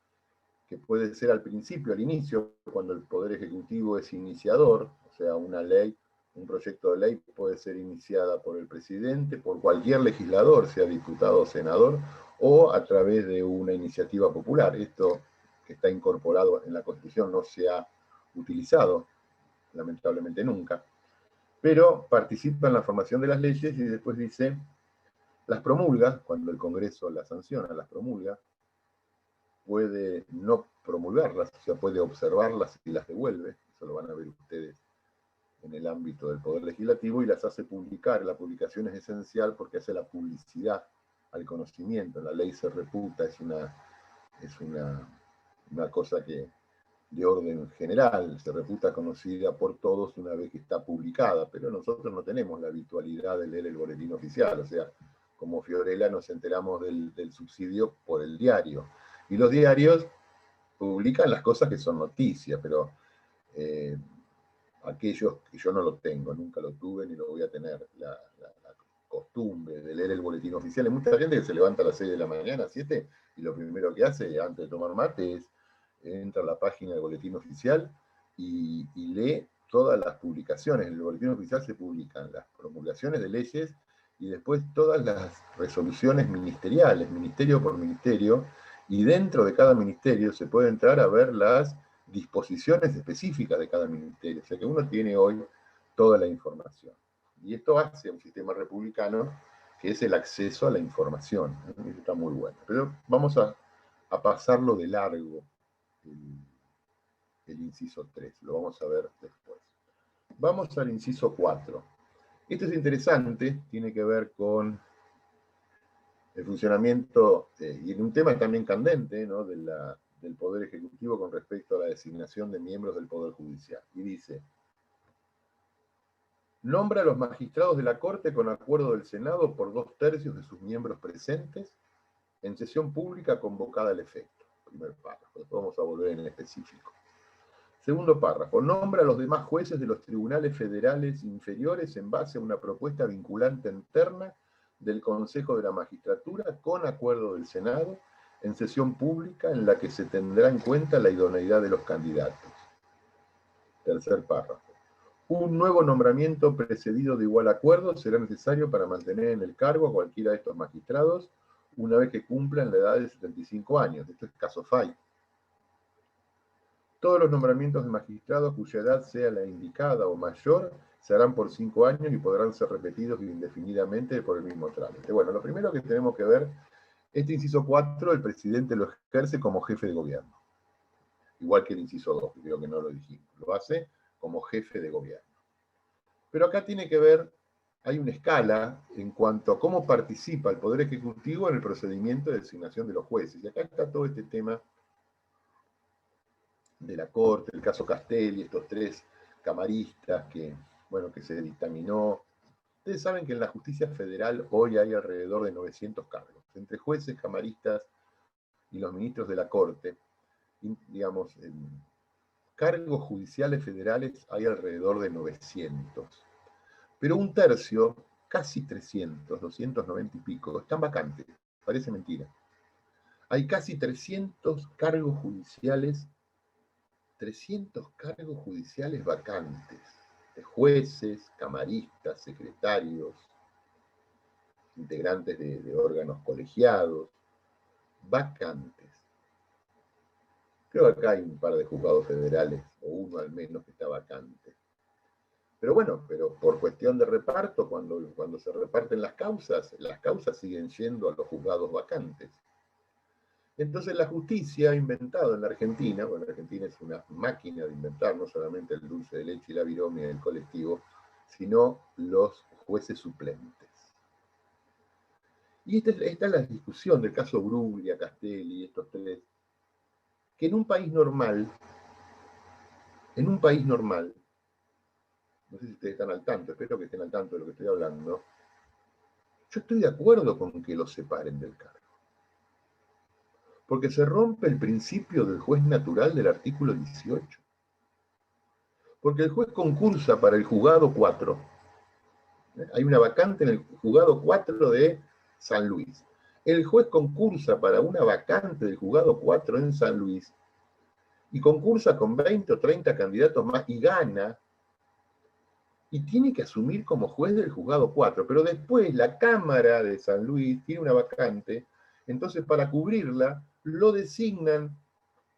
que puede ser al principio, al inicio, cuando el Poder Ejecutivo es iniciador, o sea, una ley, un proyecto de ley puede ser iniciada por el presidente, por cualquier legislador, sea diputado o senador, o a través de una iniciativa popular. Esto que está incorporado en la Constitución no se ha utilizado, lamentablemente nunca, pero participa en la formación de las leyes y después dice, las promulga, cuando el Congreso las sanciona, las promulga, puede no promulgarlas, o sea, puede observarlas y las devuelve, eso lo van a ver ustedes en el ámbito del Poder Legislativo, y las hace publicar. La publicación es esencial porque hace la publicidad al conocimiento. La ley se reputa, es una cosa que de orden general, se reputa conocida por todos una vez que está publicada, pero nosotros no tenemos la habitualidad de leer el boletín oficial, o sea, como Fiorella nos enteramos del subsidio por el diario. Y los diarios publican las cosas que son noticias, pero aquellos que yo no lo tengo, nunca lo tuve ni lo voy a tener, la costumbre de leer el boletín oficial. Hay mucha gente que se levanta a las 6 de la mañana, 7, y lo primero que hace antes de tomar mate es entra a la página del boletín oficial y lee todas las publicaciones. En el boletín oficial se publican las promulgaciones de leyes y después todas las resoluciones ministeriales, ministerio por ministerio, y dentro de cada ministerio se puede entrar a ver las disposiciones específicas de cada ministerio. O sea que uno tiene hoy toda la información. Y esto hace un sistema republicano que es el acceso a la información. Eso está muy bueno. Pero vamos a pasarlo de largo el inciso 3. Lo vamos a ver después. Vamos al inciso 4. Esto es interesante, tiene que ver con el funcionamiento, y en un tema también candente, ¿no?, del Poder Ejecutivo con respecto a la designación de miembros del Poder Judicial. Y dice: nombra a los magistrados de la Corte con acuerdo del Senado por 2/3 de sus miembros presentes en sesión pública convocada al efecto. Primer párrafo, después vamos a volver en específico. Segundo párrafo, nombra a los demás jueces de los tribunales federales inferiores en base a una propuesta vinculante interna del Consejo de la Magistratura con acuerdo del Senado en sesión pública en la que se tendrá en cuenta la idoneidad de los candidatos. Tercer párrafo. Un nuevo nombramiento precedido de igual acuerdo será necesario para mantener en el cargo a cualquiera de estos magistrados una vez que cumplan la edad de 75 años. Esto es caso Fay. Todos los nombramientos de magistrados cuya edad sea la indicada o mayor se harán por 5 años y podrán ser repetidos indefinidamente por el mismo trámite. Bueno, lo primero que tenemos que ver, este inciso 4, el presidente lo ejerce como jefe de gobierno. Igual que el inciso 2, que creo que no lo dijimos. Lo hace como jefe de gobierno. Pero acá tiene que ver, hay una escala en cuanto a cómo participa el Poder Ejecutivo en el procedimiento de designación de los jueces. Y acá está todo este tema de la Corte, el caso Castelli, estos 3 camaristas que, bueno, que se dictaminó Ustedes saben que en la justicia federal hoy hay alrededor de 900 cargos, entre jueces, camaristas y los ministros de la Corte. Digamos, en cargos judiciales federales hay alrededor de 900. Pero un tercio, casi 300, 290 y pico, están vacantes. Parece mentira. Hay casi 300 cargos judiciales vacantes, de jueces, camaristas, secretarios, integrantes de órganos colegiados, vacantes. Creo que acá hay un par de juzgados federales, o uno al menos, que está vacante. Pero bueno, pero por cuestión de reparto, cuando se reparten las causas siguen yendo a los juzgados vacantes. Entonces la justicia ha inventado en la Argentina, bueno, la Argentina es una máquina de inventar no solamente el dulce de leche y la viromia del colectivo, sino los jueces suplentes. Y esta es la discusión del caso Bruglia, Castelli, estos tres, que en un país normal, no sé si ustedes están al tanto, espero que estén al tanto de lo que estoy hablando, yo estoy de acuerdo con que los separen del cargo. Porque se rompe el principio del juez natural del artículo 18. Porque el juez concursa para el juzgado 4. Hay una vacante en el juzgado 4 de San Luis. El juez concursa para una vacante del juzgado 4 en San Luis y concursa con 20 o 30 candidatos más y gana, y tiene que asumir como juez del juzgado 4, pero después la Cámara de San Luis tiene una vacante, entonces para cubrirla lo designan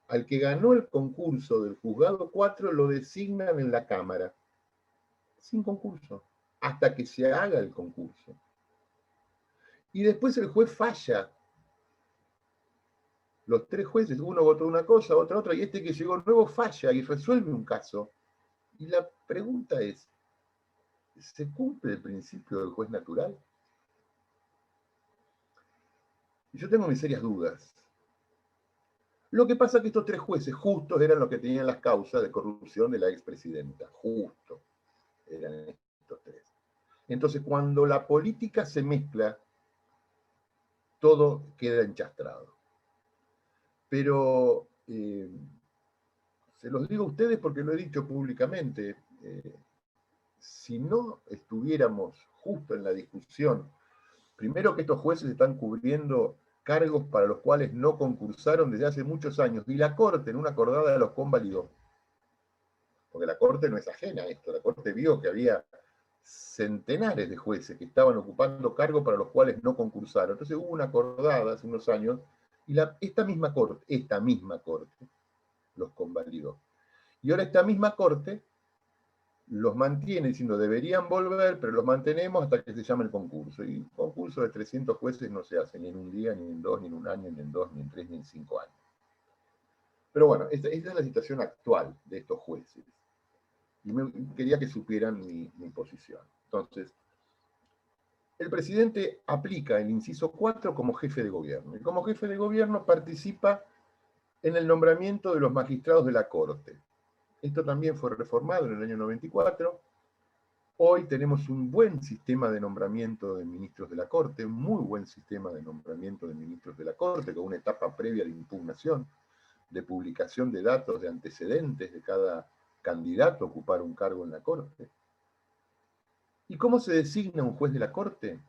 al que ganó el concurso del juzgado 4, lo designan en la Cámara, sin concurso, hasta que se haga el concurso. Y después el juez falla. Los tres jueces, uno votó una cosa, otro otra, y este que llegó nuevo falla y resuelve un caso. Y la pregunta es, ¿se cumple el principio del juez natural? Y yo tengo mis serias dudas. Lo que pasa es que estos tres jueces justos eran los que tenían las causas de corrupción de la expresidenta. Justo eran estos tres. Entonces, cuando la política se mezcla, todo queda enchastrado. Pero se los digo a ustedes porque lo he dicho públicamente. Si no estuviéramos justo en la discusión, primero que estos jueces están cubriendo cargos para los cuales no concursaron desde hace muchos años, y la Corte en una acordada los convalidó. Porque la Corte no es ajena a esto, la Corte vio que había centenares de jueces que estaban ocupando cargos para los cuales no concursaron. Entonces hubo una acordada hace unos años, y esta misma Corte los convalidó. Y ahora esta misma Corte los mantiene diciendo deberían volver, pero los mantenemos hasta que se llame el concurso. Y un concurso de 300 jueces no se hace ni en un día, ni en dos, ni en un año, ni en dos, ni en tres, ni en 5 años. Pero bueno, esta es la situación actual de estos jueces. Y quería que supieran mi posición. Entonces, el presidente aplica el inciso 4 como jefe de gobierno. Y como jefe de gobierno participa en el nombramiento de los magistrados de la Corte. Esto también fue reformado en el año 94. Hoy tenemos un buen sistema de nombramiento de ministros de la Corte, un muy buen sistema de nombramiento de ministros de la Corte, con una etapa previa de impugnación, de publicación de datos, de antecedentes de cada candidato a ocupar un cargo en la Corte. ¿Y cómo se designa un juez de la Corte?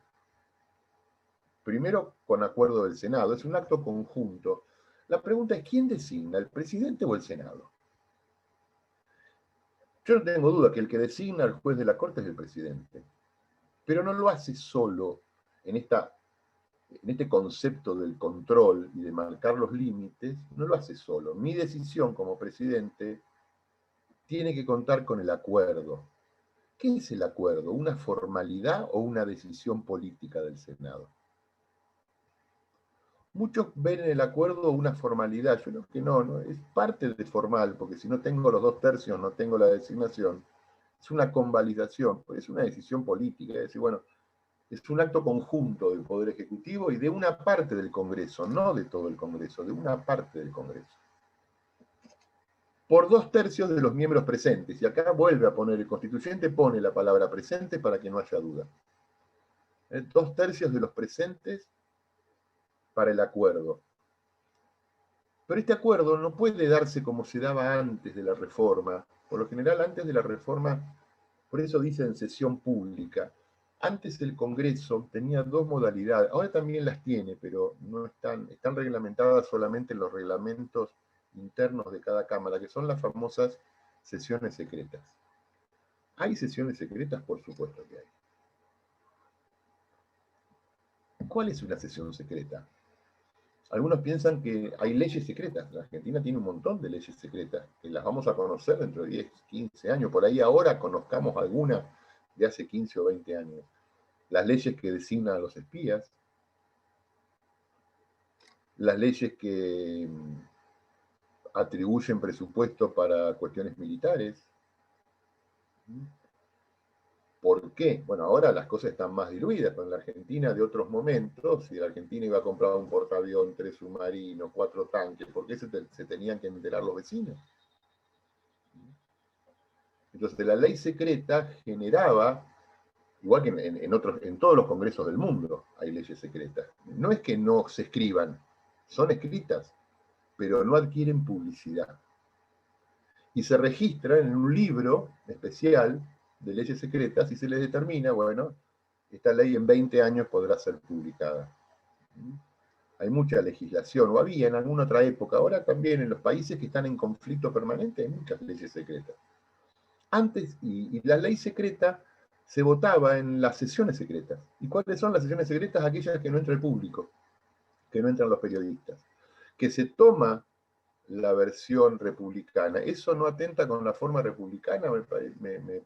Primero, con acuerdo del Senado. Es un acto conjunto. La pregunta es, ¿quién designa, el presidente o el Senado? Yo no tengo duda que el que designa al juez de la Corte es el presidente, pero no lo hace solo en este concepto del control y de marcar los límites, no lo hace solo. Mi decisión como presidente tiene que contar con el acuerdo. ¿Qué es el acuerdo? ¿Una formalidad o una decisión política del Senado? Muchos ven en el acuerdo una formalidad. Yo creo que no, es parte de formal, porque si no tengo los 2/3, no tengo la designación. Es una convalidación, es una decisión política. Es decir, bueno, es un acto conjunto del Poder Ejecutivo y de una parte del Congreso, no de todo el Congreso, de una parte del Congreso. Por 2/3 de los miembros presentes. Y acá vuelve a poner, el constituyente pone la palabra presente para que no haya duda. 2/3 de los presentes para el acuerdo. Pero este acuerdo no puede darse como se daba antes de la reforma. Por lo general, antes de la reforma, por eso dice en sesión pública, antes el Congreso tenía 2 modalidades, ahora también las tiene, pero no están reglamentadas solamente en los reglamentos internos de cada Cámara, que son las famosas sesiones secretas. ¿Hay sesiones secretas? Por supuesto que hay. ¿Cuál es una sesión secreta? Algunos piensan que hay leyes secretas. La Argentina tiene un montón de leyes secretas, que las vamos a conocer dentro de 10, 15 años. Por ahí ahora conozcamos alguna de hace 15 o 20 años. Las leyes que designan a los espías, las leyes que atribuyen presupuesto para cuestiones militares. ¿Por qué? Bueno, ahora las cosas están más diluidas, pero en la Argentina de otros momentos, si la Argentina iba a comprar un portaavión, 3 submarinos, 4 tanques, ¿por qué se tenían que enterar los vecinos? Entonces la ley secreta generaba, igual que en todos los congresos del mundo hay leyes secretas. No es que no se escriban, son escritas, pero no adquieren publicidad. Y se registran en un libro especial de leyes secretas y se les determina, bueno, esta ley en 20 años podrá ser publicada. Hay mucha legislación, o había en alguna otra época, ahora también en los países que están en conflicto permanente hay muchas leyes secretas. Antes, y la ley secreta se votaba en las sesiones secretas. ¿Y cuáles son las sesiones secretas? Aquellas que no entra el público, que no entran los periodistas. Que se toma la versión republicana. ¿Eso no atenta con la forma republicana? Me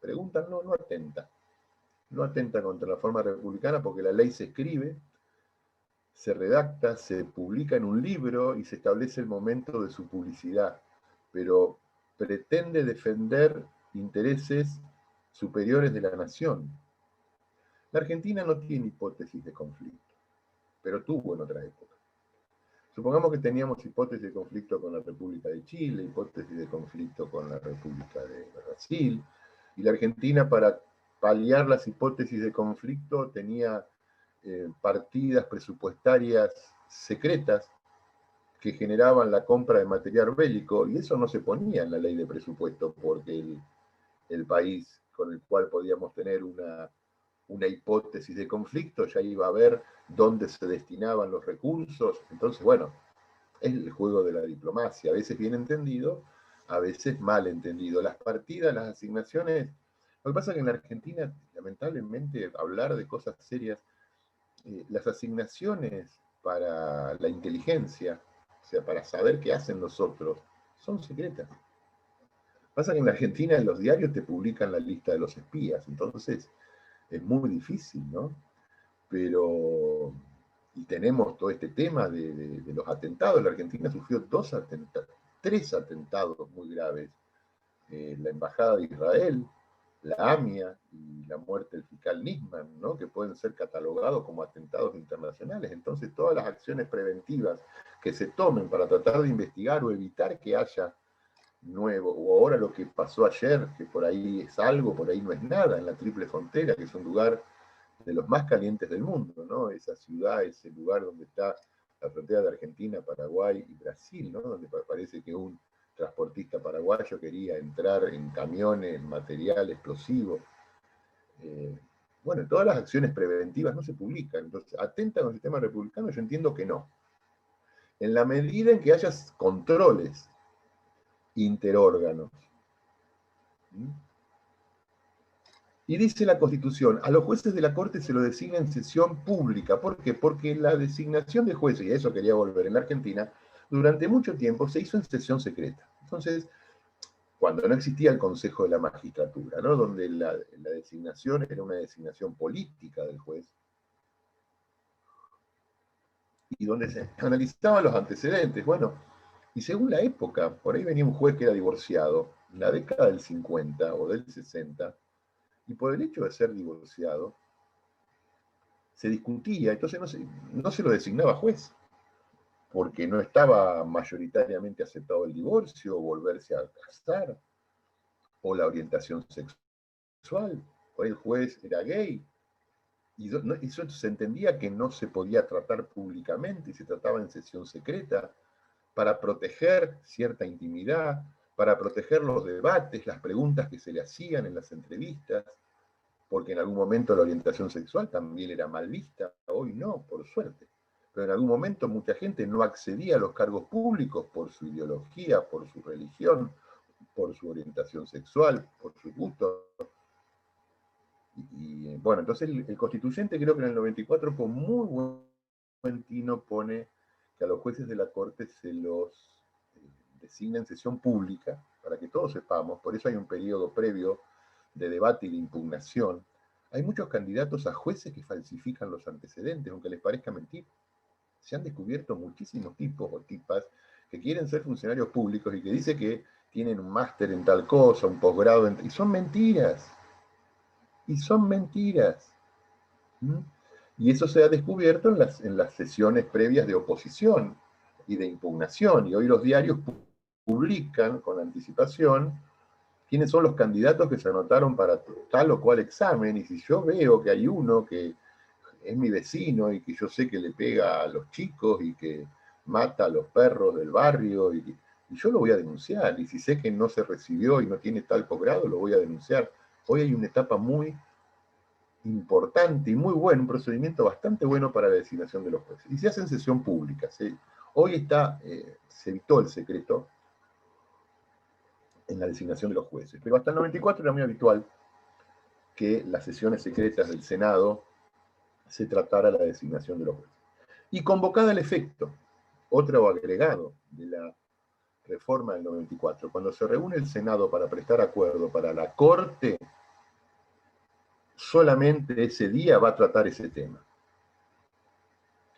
preguntan, no atenta. No atenta contra la forma republicana porque la ley se escribe, se redacta, se publica en un libro y se establece el momento de su publicidad, pero pretende defender intereses superiores de la nación. La Argentina no tiene hipótesis de conflicto, pero tuvo en otra época. Supongamos que teníamos hipótesis de conflicto con la República de Chile, hipótesis de conflicto con la República de Brasil, y la Argentina, para paliar las hipótesis de conflicto, tenía partidas presupuestarias secretas que generaban la compra de material bélico, y eso no se ponía en la ley de presupuesto, porque el país con el cual podíamos tener una hipótesis de conflicto ya iba a ver dónde se destinaban los recursos. Entonces, bueno, es el juego de la diplomacia, a veces bien entendido, a veces mal entendido. Las partidas, las asignaciones, lo que pasa es que en la Argentina, lamentablemente, hablar de cosas serias, las asignaciones para la inteligencia, o sea, para saber qué hacen los otros, son secretas. Pasa que en la Argentina en los diarios te publican la lista de los espías, entonces es muy difícil, ¿no? Pero, y tenemos todo este tema de los atentados. La Argentina sufrió 3 atentados muy graves. La Embajada de Israel, la AMIA y la muerte del fiscal Nisman, ¿no? Que pueden ser catalogados como atentados internacionales. Entonces, todas las acciones preventivas que se tomen para tratar de investigar o evitar que haya nuevo, o ahora lo que pasó ayer, que por ahí es algo, por ahí no es nada, en la Triple Frontera, que es un lugar de los más calientes del mundo, ¿no? Esa ciudad, ese lugar donde está la frontera de Argentina, Paraguay y Brasil, ¿no? Donde parece que un transportista paraguayo quería entrar en camiones, material explosivo. Bueno, todas las acciones preventivas no se publican. Entonces, atenta con el sistema republicano, yo entiendo que no. En la medida en que haya controles interórganos. Y dice la Constitución, a los jueces de la Corte se lo designa en sesión pública. ¿Por qué? Porque la designación de jueces, y a eso quería volver en la Argentina, durante mucho tiempo se hizo en sesión secreta. Entonces, cuando no existía el Consejo de la Magistratura, ¿no? Donde la designación era una designación política del juez, y donde se analizaban los antecedentes. Bueno, y según la época, por ahí venía un juez que era divorciado, en la década del 50 o del 60, y por el hecho de ser divorciado, se discutía, entonces no se lo designaba juez, porque no estaba mayoritariamente aceptado el divorcio, o volverse a casar, o la orientación sexual, o el juez era gay, Y eso se entendía que no se podía tratar públicamente y se trataba en sesión secreta para proteger cierta intimidad, para proteger los debates, las preguntas que se le hacían en las entrevistas, porque en algún momento la orientación sexual también era mal vista, hoy no, por suerte. Pero en algún momento mucha gente no accedía a los cargos públicos por su ideología, por su religión, por su orientación sexual, por su gusto. Y bueno, entonces el constituyente creo que en el 94 con muy buen tino pone que a los jueces de la Corte se los designa en sesión pública, para que todos sepamos, por eso hay un periodo previo de debate y de impugnación. Hay muchos candidatos a jueces que falsifican los antecedentes, aunque les parezca mentir. Se han descubierto muchísimos tipos o tipas que quieren ser funcionarios públicos y que dicen que tienen un máster en tal cosa, un posgrado, y son mentiras. Y son mentiras. ¿Mm? Y eso se ha descubierto en las sesiones previas de oposición y de impugnación. Y hoy los diarios publican con anticipación quiénes son los candidatos que se anotaron para tal o cual examen. Y si yo veo que hay uno que es mi vecino y que yo sé que le pega a los chicos y que mata a los perros del barrio, y yo lo voy a denunciar. Y si sé que no se recibió y no tiene tal posgrado, lo voy a denunciar. Hoy hay una etapa muy importante y muy bueno, un procedimiento bastante bueno para la designación de los jueces. Y se hace en sesión pública. Hoy se evitó el secreto en la designación de los jueces, pero hasta el 94 era muy habitual que las sesiones secretas del Senado se tratara la designación de los jueces. Y convocada al efecto, otro agregado de la reforma del 94, cuando se reúne el Senado para prestar acuerdo para la Corte, solamente ese día va a tratar ese tema.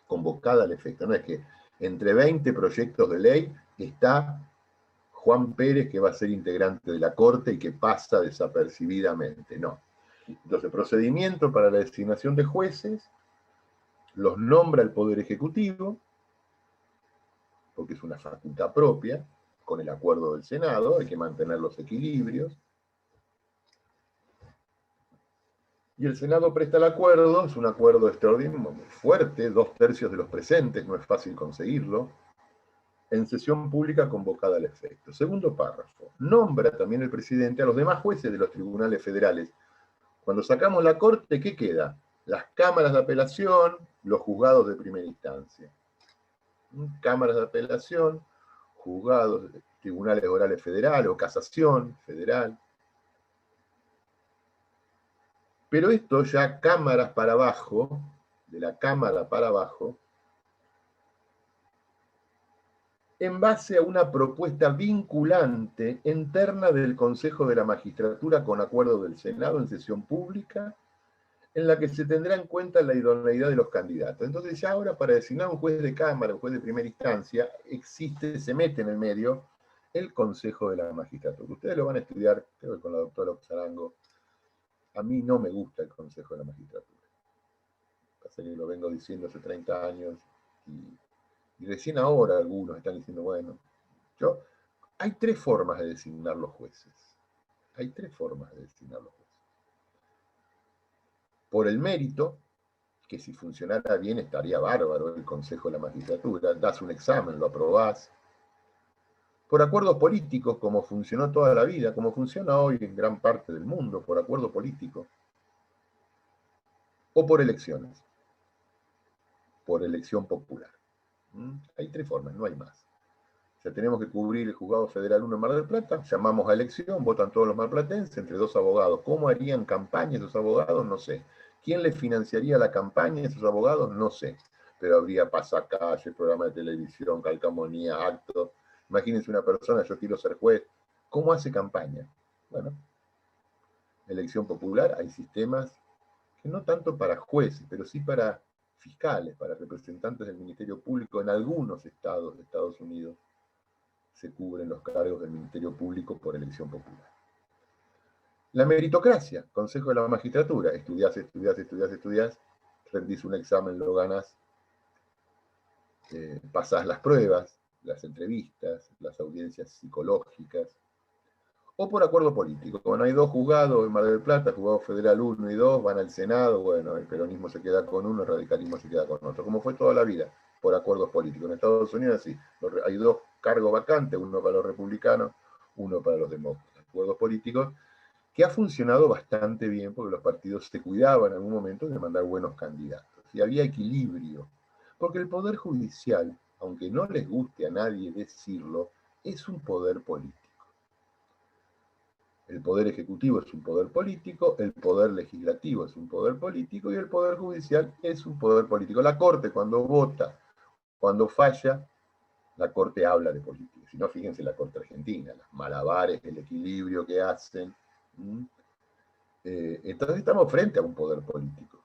Convocada al efecto. No es que entre 20 proyectos de ley está Juan Pérez, que va a ser integrante de la Corte y que pasa desapercibidamente. No. Entonces, procedimiento para la designación de jueces, los nombra el Poder Ejecutivo, porque es una facultad propia, con el acuerdo del Senado, hay que mantener los equilibrios. Y el Senado presta el acuerdo, es un acuerdo extraordinario, muy fuerte, 2/3 de los presentes, no es fácil conseguirlo, en sesión pública convocada al efecto. Segundo párrafo, nombra también el presidente a los demás jueces de los tribunales federales. Cuando sacamos la Corte, ¿qué queda? Las cámaras de apelación, los juzgados de primera instancia. Cámaras de apelación, juzgados, tribunales orales federales o casación federal. Pero esto ya cámaras para abajo, de la cámara para abajo, en base a una propuesta vinculante interna del Consejo de la Magistratura con acuerdo del Senado en sesión pública, en la que se tendrá en cuenta la idoneidad de los candidatos. Entonces ya ahora para designar un juez de cámara, un juez de primera instancia, se mete en el medio el Consejo de la Magistratura. Ustedes lo van a estudiar, creo que con la doctora Oxarango. A mí no me gusta el Consejo de la Magistratura. Pasa que lo vengo diciendo hace 30 años y recién ahora algunos están diciendo, bueno, hay 3 formas de designar los jueces. Hay 3 formas de designar los jueces. Por el mérito, que si funcionara bien estaría bárbaro el Consejo de la Magistratura, das un examen, lo aprobás. Por acuerdos políticos, como funcionó toda la vida, como funciona hoy en gran parte del mundo, por acuerdo político. O por elecciones, por elección popular. Hay 3 formas, no hay más. O sea, tenemos que cubrir el juzgado federal 1 en Mar del Plata, llamamos a elección, votan todos los marplatenses entre 2 abogados. ¿Cómo harían campaña esos abogados? No sé. ¿Quién les financiaría la campaña a esos abogados? No sé. Pero habría pasacalles, programa de televisión, calcamonía, actos. Imagínense una persona, yo quiero ser juez. ¿Cómo hace campaña? Bueno, elección popular, hay sistemas que no tanto para jueces, pero sí para fiscales, para representantes del Ministerio Público en algunos estados de Estados Unidos. Se cubren los cargos del Ministerio Público por elección popular. La meritocracia, Consejo de la Magistratura, estudiás, rendís un examen, lo ganás, pasás las pruebas, las entrevistas, las audiencias psicológicas, o por acuerdo político. Bueno, hay dos juzgados en Mar del Plata, juzgado federal 1 y 2, van al Senado, bueno, el peronismo se queda con uno, el radicalismo se queda con otro, como fue toda la vida, por acuerdos políticos. En Estados Unidos sí, hay dos cargos vacantes, uno para los republicanos, uno para los demócratas, acuerdos políticos, que ha funcionado bastante bien porque los partidos se cuidaban en algún momento de mandar buenos candidatos. Y había equilibrio, porque el Poder Judicial, aunque no les guste a nadie decirlo, es un poder político. El Poder Ejecutivo es un poder político, el Poder Legislativo es un poder político y el Poder Judicial es un poder político. La Corte cuando vota, cuando falla, la Corte habla de política. Si no, fíjense la Corte Argentina, las malabares, el equilibrio que hacen. Entonces estamos frente a un poder político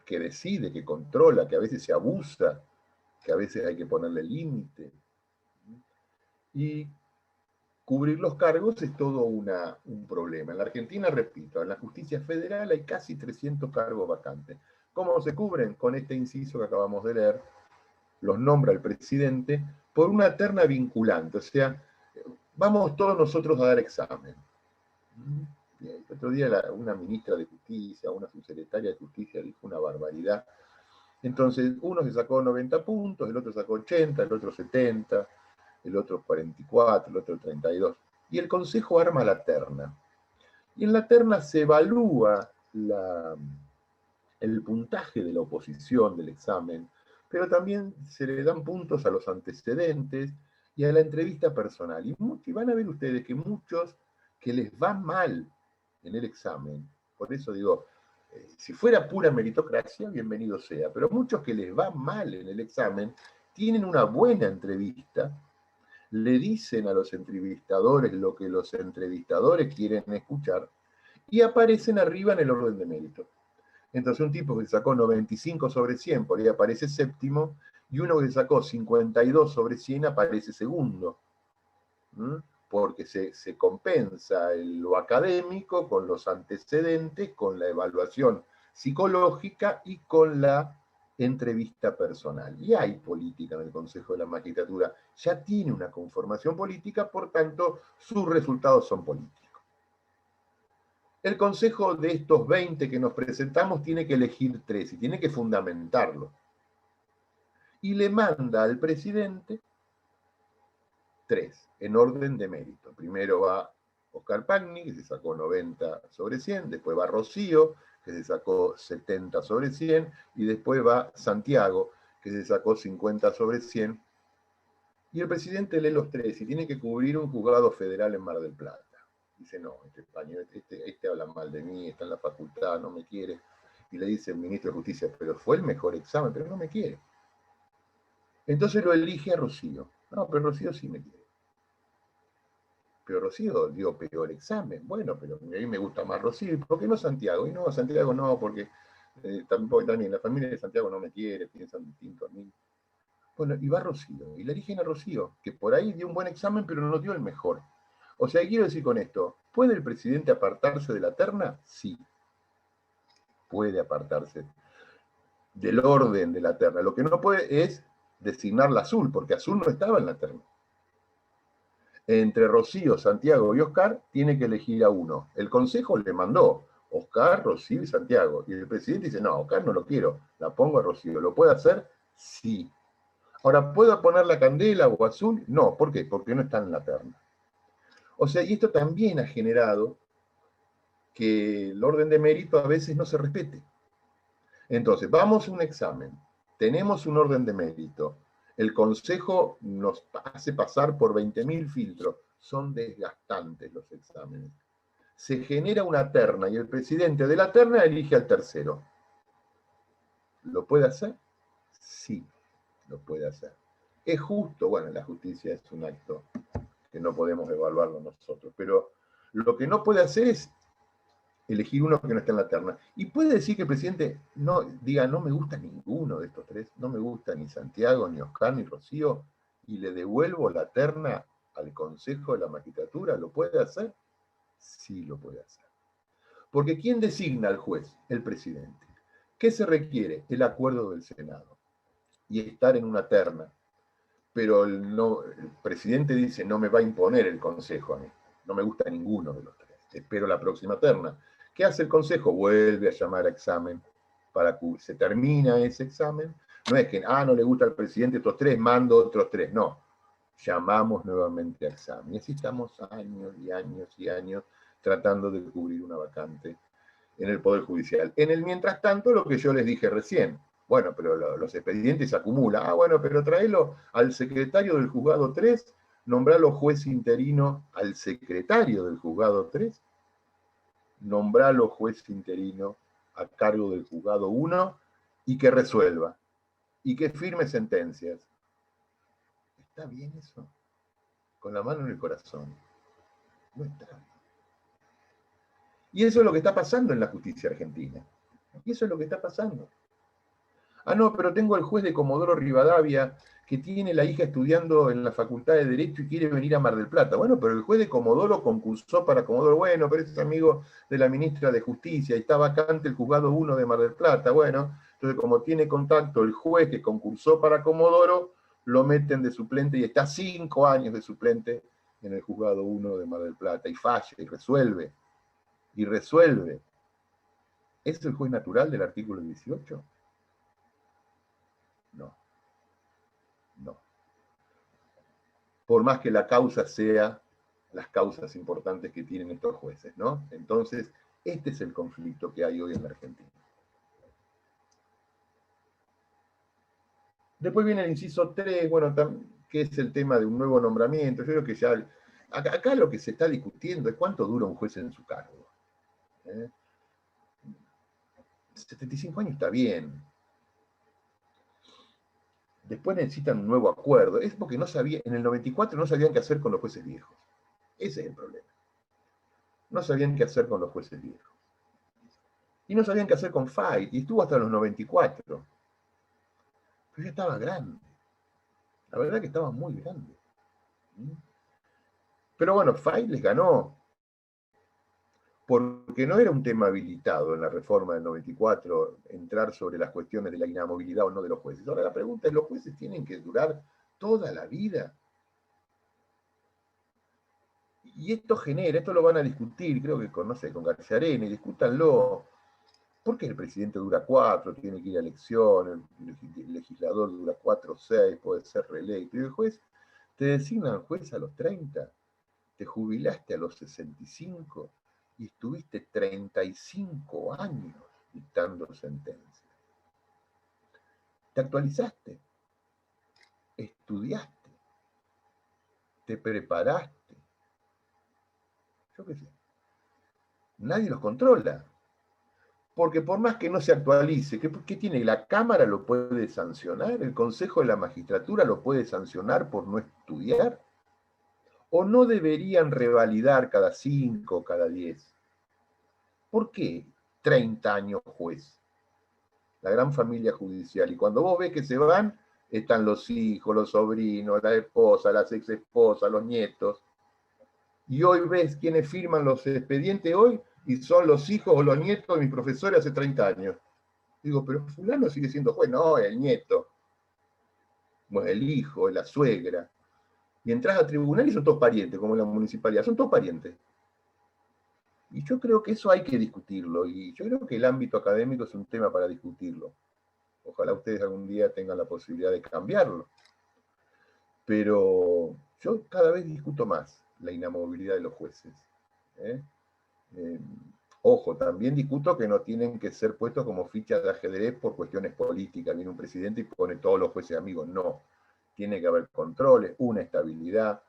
que decide, que controla, que a veces se abusa, que a veces hay que ponerle límite. Y cubrir los cargos es todo un problema. En la Argentina, repito, en la justicia federal hay casi 300 cargos vacantes. ¿Cómo se cubren? Con este inciso que acabamos de leer, los nombra el presidente por una terna vinculante, o sea, vamos todos nosotros a dar examen. El otro día una ministra de Justicia, una subsecretaria de Justicia dijo una barbaridad. Entonces, uno se sacó 90 puntos, el otro sacó 80, el otro 70, el otro 44, el otro 32. Y el Consejo arma la terna. Y en la terna se evalúa el puntaje de la oposición del examen, pero también se le dan puntos a los antecedentes y a la entrevista personal. Y van a ver ustedes que muchos que les va mal en el examen, por eso digo, si fuera pura meritocracia, bienvenido sea, pero muchos que les va mal en el examen tienen una buena entrevista, le dicen a los entrevistadores lo que los entrevistadores quieren escuchar y aparecen arriba en el orden de mérito. Entonces un tipo que sacó 95 sobre 100 por ahí aparece séptimo y uno que sacó 52 sobre 100 aparece segundo. Porque se compensa lo académico con los antecedentes, con la evaluación psicológica y con la entrevista personal. Y hay política en el Consejo de la Magistratura, ya tiene una conformación política, por tanto, sus resultados son políticos. El Consejo de estos 20 que nos presentamos tiene que elegir 3 y tiene que fundamentarlo. Y le manda al presidente 3, en orden de mérito. Primero va Oscar Pagni, que se sacó 90 sobre 100, después va Rocío, que se sacó 70 sobre 100, y después va Santiago, que se sacó 50 sobre 100. Y el presidente lee los 3 y tiene que cubrir un juzgado federal en Mar del Plata. Dice, no, este español, este habla mal de mí, está en la facultad, no me quiere. Y le dice el ministro de Justicia, pero fue el mejor examen, pero no me quiere. Entonces lo elige a Rocío. No, pero Rocío sí me quiere. Pero Rocío dio peor examen. Bueno, pero a mí me gusta más Rocío. ¿Por qué no Santiago? Y no, Santiago no, porque también la familia de Santiago no me quiere, piensan distinto a mí. Bueno, y va Rocío, y le eligen a Rocío, que por ahí dio un buen examen, pero no dio el mejor. O sea, quiero decir con esto, ¿puede el presidente apartarse de la terna? Sí, puede apartarse del orden de la terna. Lo que no puede es designarla azul, porque azul no estaba en la terna. Entre Rocío, Santiago y Oscar, tiene que elegir a uno. El Consejo le mandó Oscar, Rocío y Santiago. Y el presidente dice, no, Oscar no lo quiero, la pongo a Rocío. ¿Lo puede hacer? Sí. Ahora, ¿puedo poner la candela o azul? No, ¿por qué? Porque no está en la terna. O sea, y esto también ha generado que el orden de mérito a veces no se respete. Entonces, vamos a un examen, tenemos un orden de mérito, el Consejo nos hace pasar por 20.000 filtros, son desgastantes los exámenes. Se genera una terna y el presidente de la terna elige al tercero. ¿Lo puede hacer? Sí, lo puede hacer. ¿Es justo? Bueno, la justicia es un acto que no podemos evaluarlo nosotros, pero lo que no puede hacer es elegir uno que no está en la terna. Y puede decir que el presidente no diga, no me gusta ninguno de estos 3, no me gusta ni Santiago, ni Oscar, ni Rocío, y le devuelvo la terna al Consejo de la Magistratura. ¿Lo puede hacer? Sí lo puede hacer. Porque ¿quién designa al juez? El presidente. ¿Qué se requiere? El acuerdo del Senado. Y estar en una terna. Pero el presidente dice, no me va a imponer el Consejo a mí. no me gusta ninguno de los tres. Espero la próxima terna. ¿Qué hace el Consejo? Vuelve a llamar a examen para que se termina ese examen. No es que, no le gusta al presidente estos tres, mando otros tres. No, llamamos nuevamente a examen. Y así estamos años y años y años tratando de cubrir una vacante en el Poder Judicial. En el mientras tanto, lo que yo les dije recién, bueno, pero los expedientes se acumulan. Bueno, pero tráelo al secretario del juzgado 3, nombralo juez interino al secretario del juzgado 3, nombralo juez interino a cargo del juzgado 1 y que resuelva, y que firme sentencias. ¿Está bien eso? Con la mano en el corazón. No está bien. Y eso es lo que está pasando en la justicia argentina. Y eso es lo que está pasando. No, pero tengo el juez de Comodoro Rivadavia que tiene la hija estudiando en la Facultad de Derecho y quiere venir a Mar del Plata. Bueno, pero el juez de Comodoro concursó para Comodoro. Bueno, pero es amigo de la ministra de Justicia y está vacante el juzgado 1 de Mar del Plata. Bueno, entonces como tiene contacto el juez que concursó para Comodoro, lo meten de suplente y está 5 años de suplente en el juzgado 1 de Mar del Plata y falla y resuelve. Y resuelve. ¿Es el juez natural del artículo 18? No. No. Por más que la causa sea las causas importantes que tienen estos jueces, ¿no? Entonces, este es el conflicto que hay hoy en la Argentina. Después viene el inciso 3, bueno, que es el tema de un nuevo nombramiento. Yo creo que ya, acá lo que se está discutiendo es cuánto dura un juez en su cargo. 75 años está bien. Después necesitan un nuevo acuerdo. Es porque en el 94 no sabían qué hacer con los jueces viejos. Ese es el problema. No sabían qué hacer con los jueces viejos. Y no sabían qué hacer con Fay, y estuvo hasta los 94. Pero ya estaba grande. La verdad que estaba muy grande. Pero bueno, Fay les ganó, porque no era un tema habilitado en la reforma del 94 entrar sobre las cuestiones de la inamovilidad o no de los jueces. Ahora la pregunta es, ¿los jueces tienen que durar toda la vida? Y esto lo van a discutir, creo que con, no sé, con García Arena, y discútanlo. ¿Por qué el presidente dura 4, tiene que ir a elección, el legislador dura 4 o 6, puede ser reelecto? Y el juez, te designan juez a los 30, te jubilaste a los 65 y estuviste 35 años dictando sentencias. Te actualizaste, estudiaste, te preparaste. Yo qué sé. Nadie los controla. Porque por más que no se actualice, ¿qué tiene? ¿La Cámara lo puede sancionar? ¿El Consejo de la Magistratura lo puede sancionar por no estudiar? ¿O no deberían revalidar cada 5 o cada 10? ¿Por qué 30 años juez? La gran familia judicial. Y cuando vos ves que se van, están los hijos, los sobrinos, la esposa, las ex esposas, los nietos. Y hoy ves quienes firman los expedientes hoy y son los hijos o los nietos de mis profesores hace 30 años. Digo, pero fulano sigue siendo juez. No, el nieto. Bueno, el hijo, la suegra. Y entras a tribunal y son todos parientes, como en la municipalidad. Son todos parientes. Y yo creo que eso hay que discutirlo. Y yo creo que el ámbito académico es un tema para discutirlo. Ojalá ustedes algún día tengan la posibilidad de cambiarlo. Pero yo cada vez discuto más la inamovilidad de los jueces. Ojo, también discuto que no tienen que ser puestos como fichas de ajedrez por cuestiones políticas. Viene un presidente y pone todos los jueces amigos. No. Tiene que haber controles, una estabilidad.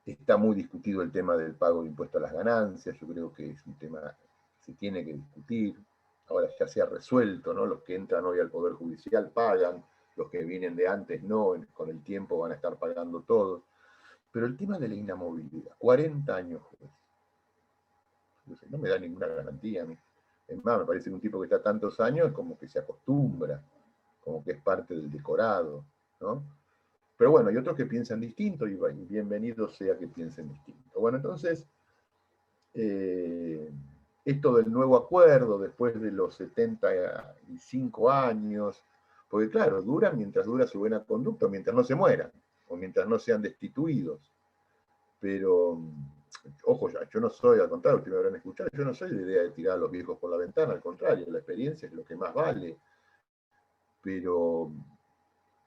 Está muy discutido el tema del pago de impuestos a las ganancias. Yo creo que es un tema que se tiene que discutir. Ahora ya se ha resuelto, ¿no? Los que entran hoy al Poder Judicial pagan, los que vienen de antes no, con el tiempo van a estar pagando todos. Pero el tema de la inamovilidad, 40 años juez. No me da ninguna garantía a mí. Es más, me parece que un tipo que está tantos años como que se acostumbra, como que es parte del decorado, ¿no? Pero bueno, hay otros que piensan distinto y bienvenido sea que piensen distinto. Bueno, entonces, esto del nuevo acuerdo después de los 75 años, porque claro, dura mientras dura su buena conducta, mientras no se mueran, o mientras no sean destituidos. Pero ojo ya, yo no soy, al contrario, ustedes me habrán escuchado, yo no soy de idea de tirar a los viejos por la ventana, al contrario, la experiencia es lo que más vale, pero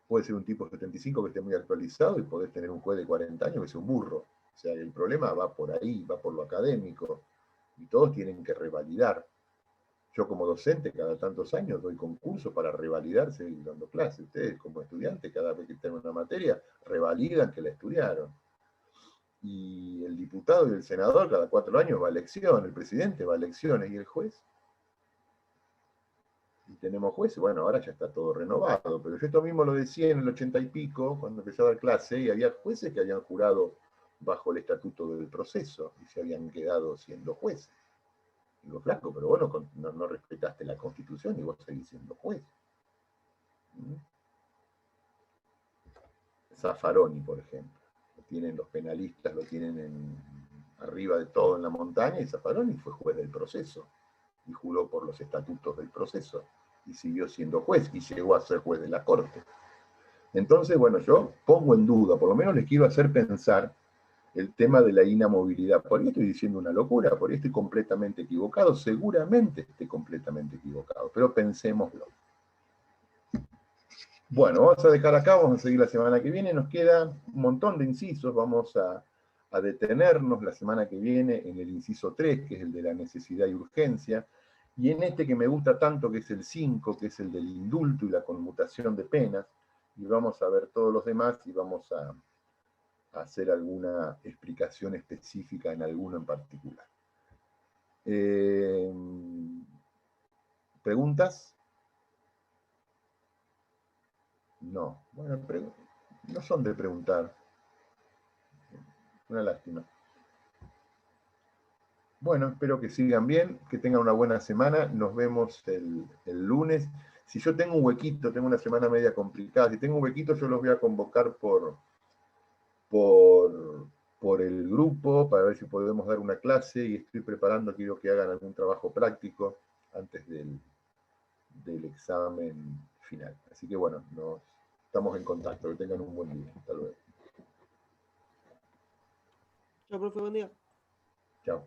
puede ser un tipo 75 que esté muy actualizado y podés tener un juez de 40 años que sea un burro. O sea, el problema va por ahí, va por lo académico, y todos tienen que revalidar. Yo como docente cada tantos años doy concursos para revalidar, seguir dando clases. Ustedes como estudiantes, cada vez que tengan una materia, revalidan que la estudiaron. Y el diputado y el senador cada 4 años va a elección, el presidente va a elecciones y el juez. Y tenemos jueces, bueno, ahora ya está todo renovado, pero yo esto mismo lo decía en el 80 y pico, cuando empecé a dar clase, y había jueces que habían jurado bajo el estatuto del proceso y se habían quedado siendo jueces. Digo, flaco, pero vos no respetaste la Constitución y vos seguís siendo juez. Zaffaroni, por ejemplo. Lo tienen los penalistas, lo tienen arriba de todo en la montaña, y Zaffaroni fue juez del proceso y juró por los estatutos del proceso y siguió siendo juez y llegó a ser juez de la Corte. Entonces, bueno, yo pongo en duda, por lo menos les quiero hacer pensar el tema de la inamovilidad. Por ahí estoy diciendo una locura, por ahí estoy completamente equivocado, seguramente estoy completamente equivocado, pero pensémoslo. Bueno, vamos a dejar acá, vamos a seguir la semana que viene, nos queda un montón de incisos, vamos a detenernos la semana que viene en el inciso 3, que es el de la necesidad y urgencia, y en este que me gusta tanto, que es el 5, que es el del indulto y la conmutación de penas, y vamos a ver todos los demás y vamos a hacer alguna explicación específica en alguno en particular. ¿Preguntas? No. Bueno, no son de preguntar. Una lástima. Bueno, espero que sigan bien, que tengan una buena semana. Nos vemos el lunes. Si yo tengo un huequito, tengo una semana media complicada, si tengo un huequito yo los voy a convocar por el grupo para ver si podemos dar una clase y estoy preparando, quiero que hagan algún trabajo práctico antes del examen final. Así que bueno, nos estamos en contacto. Que tengan un buen día. Hasta luego. Chao, profe, buen día. Chao.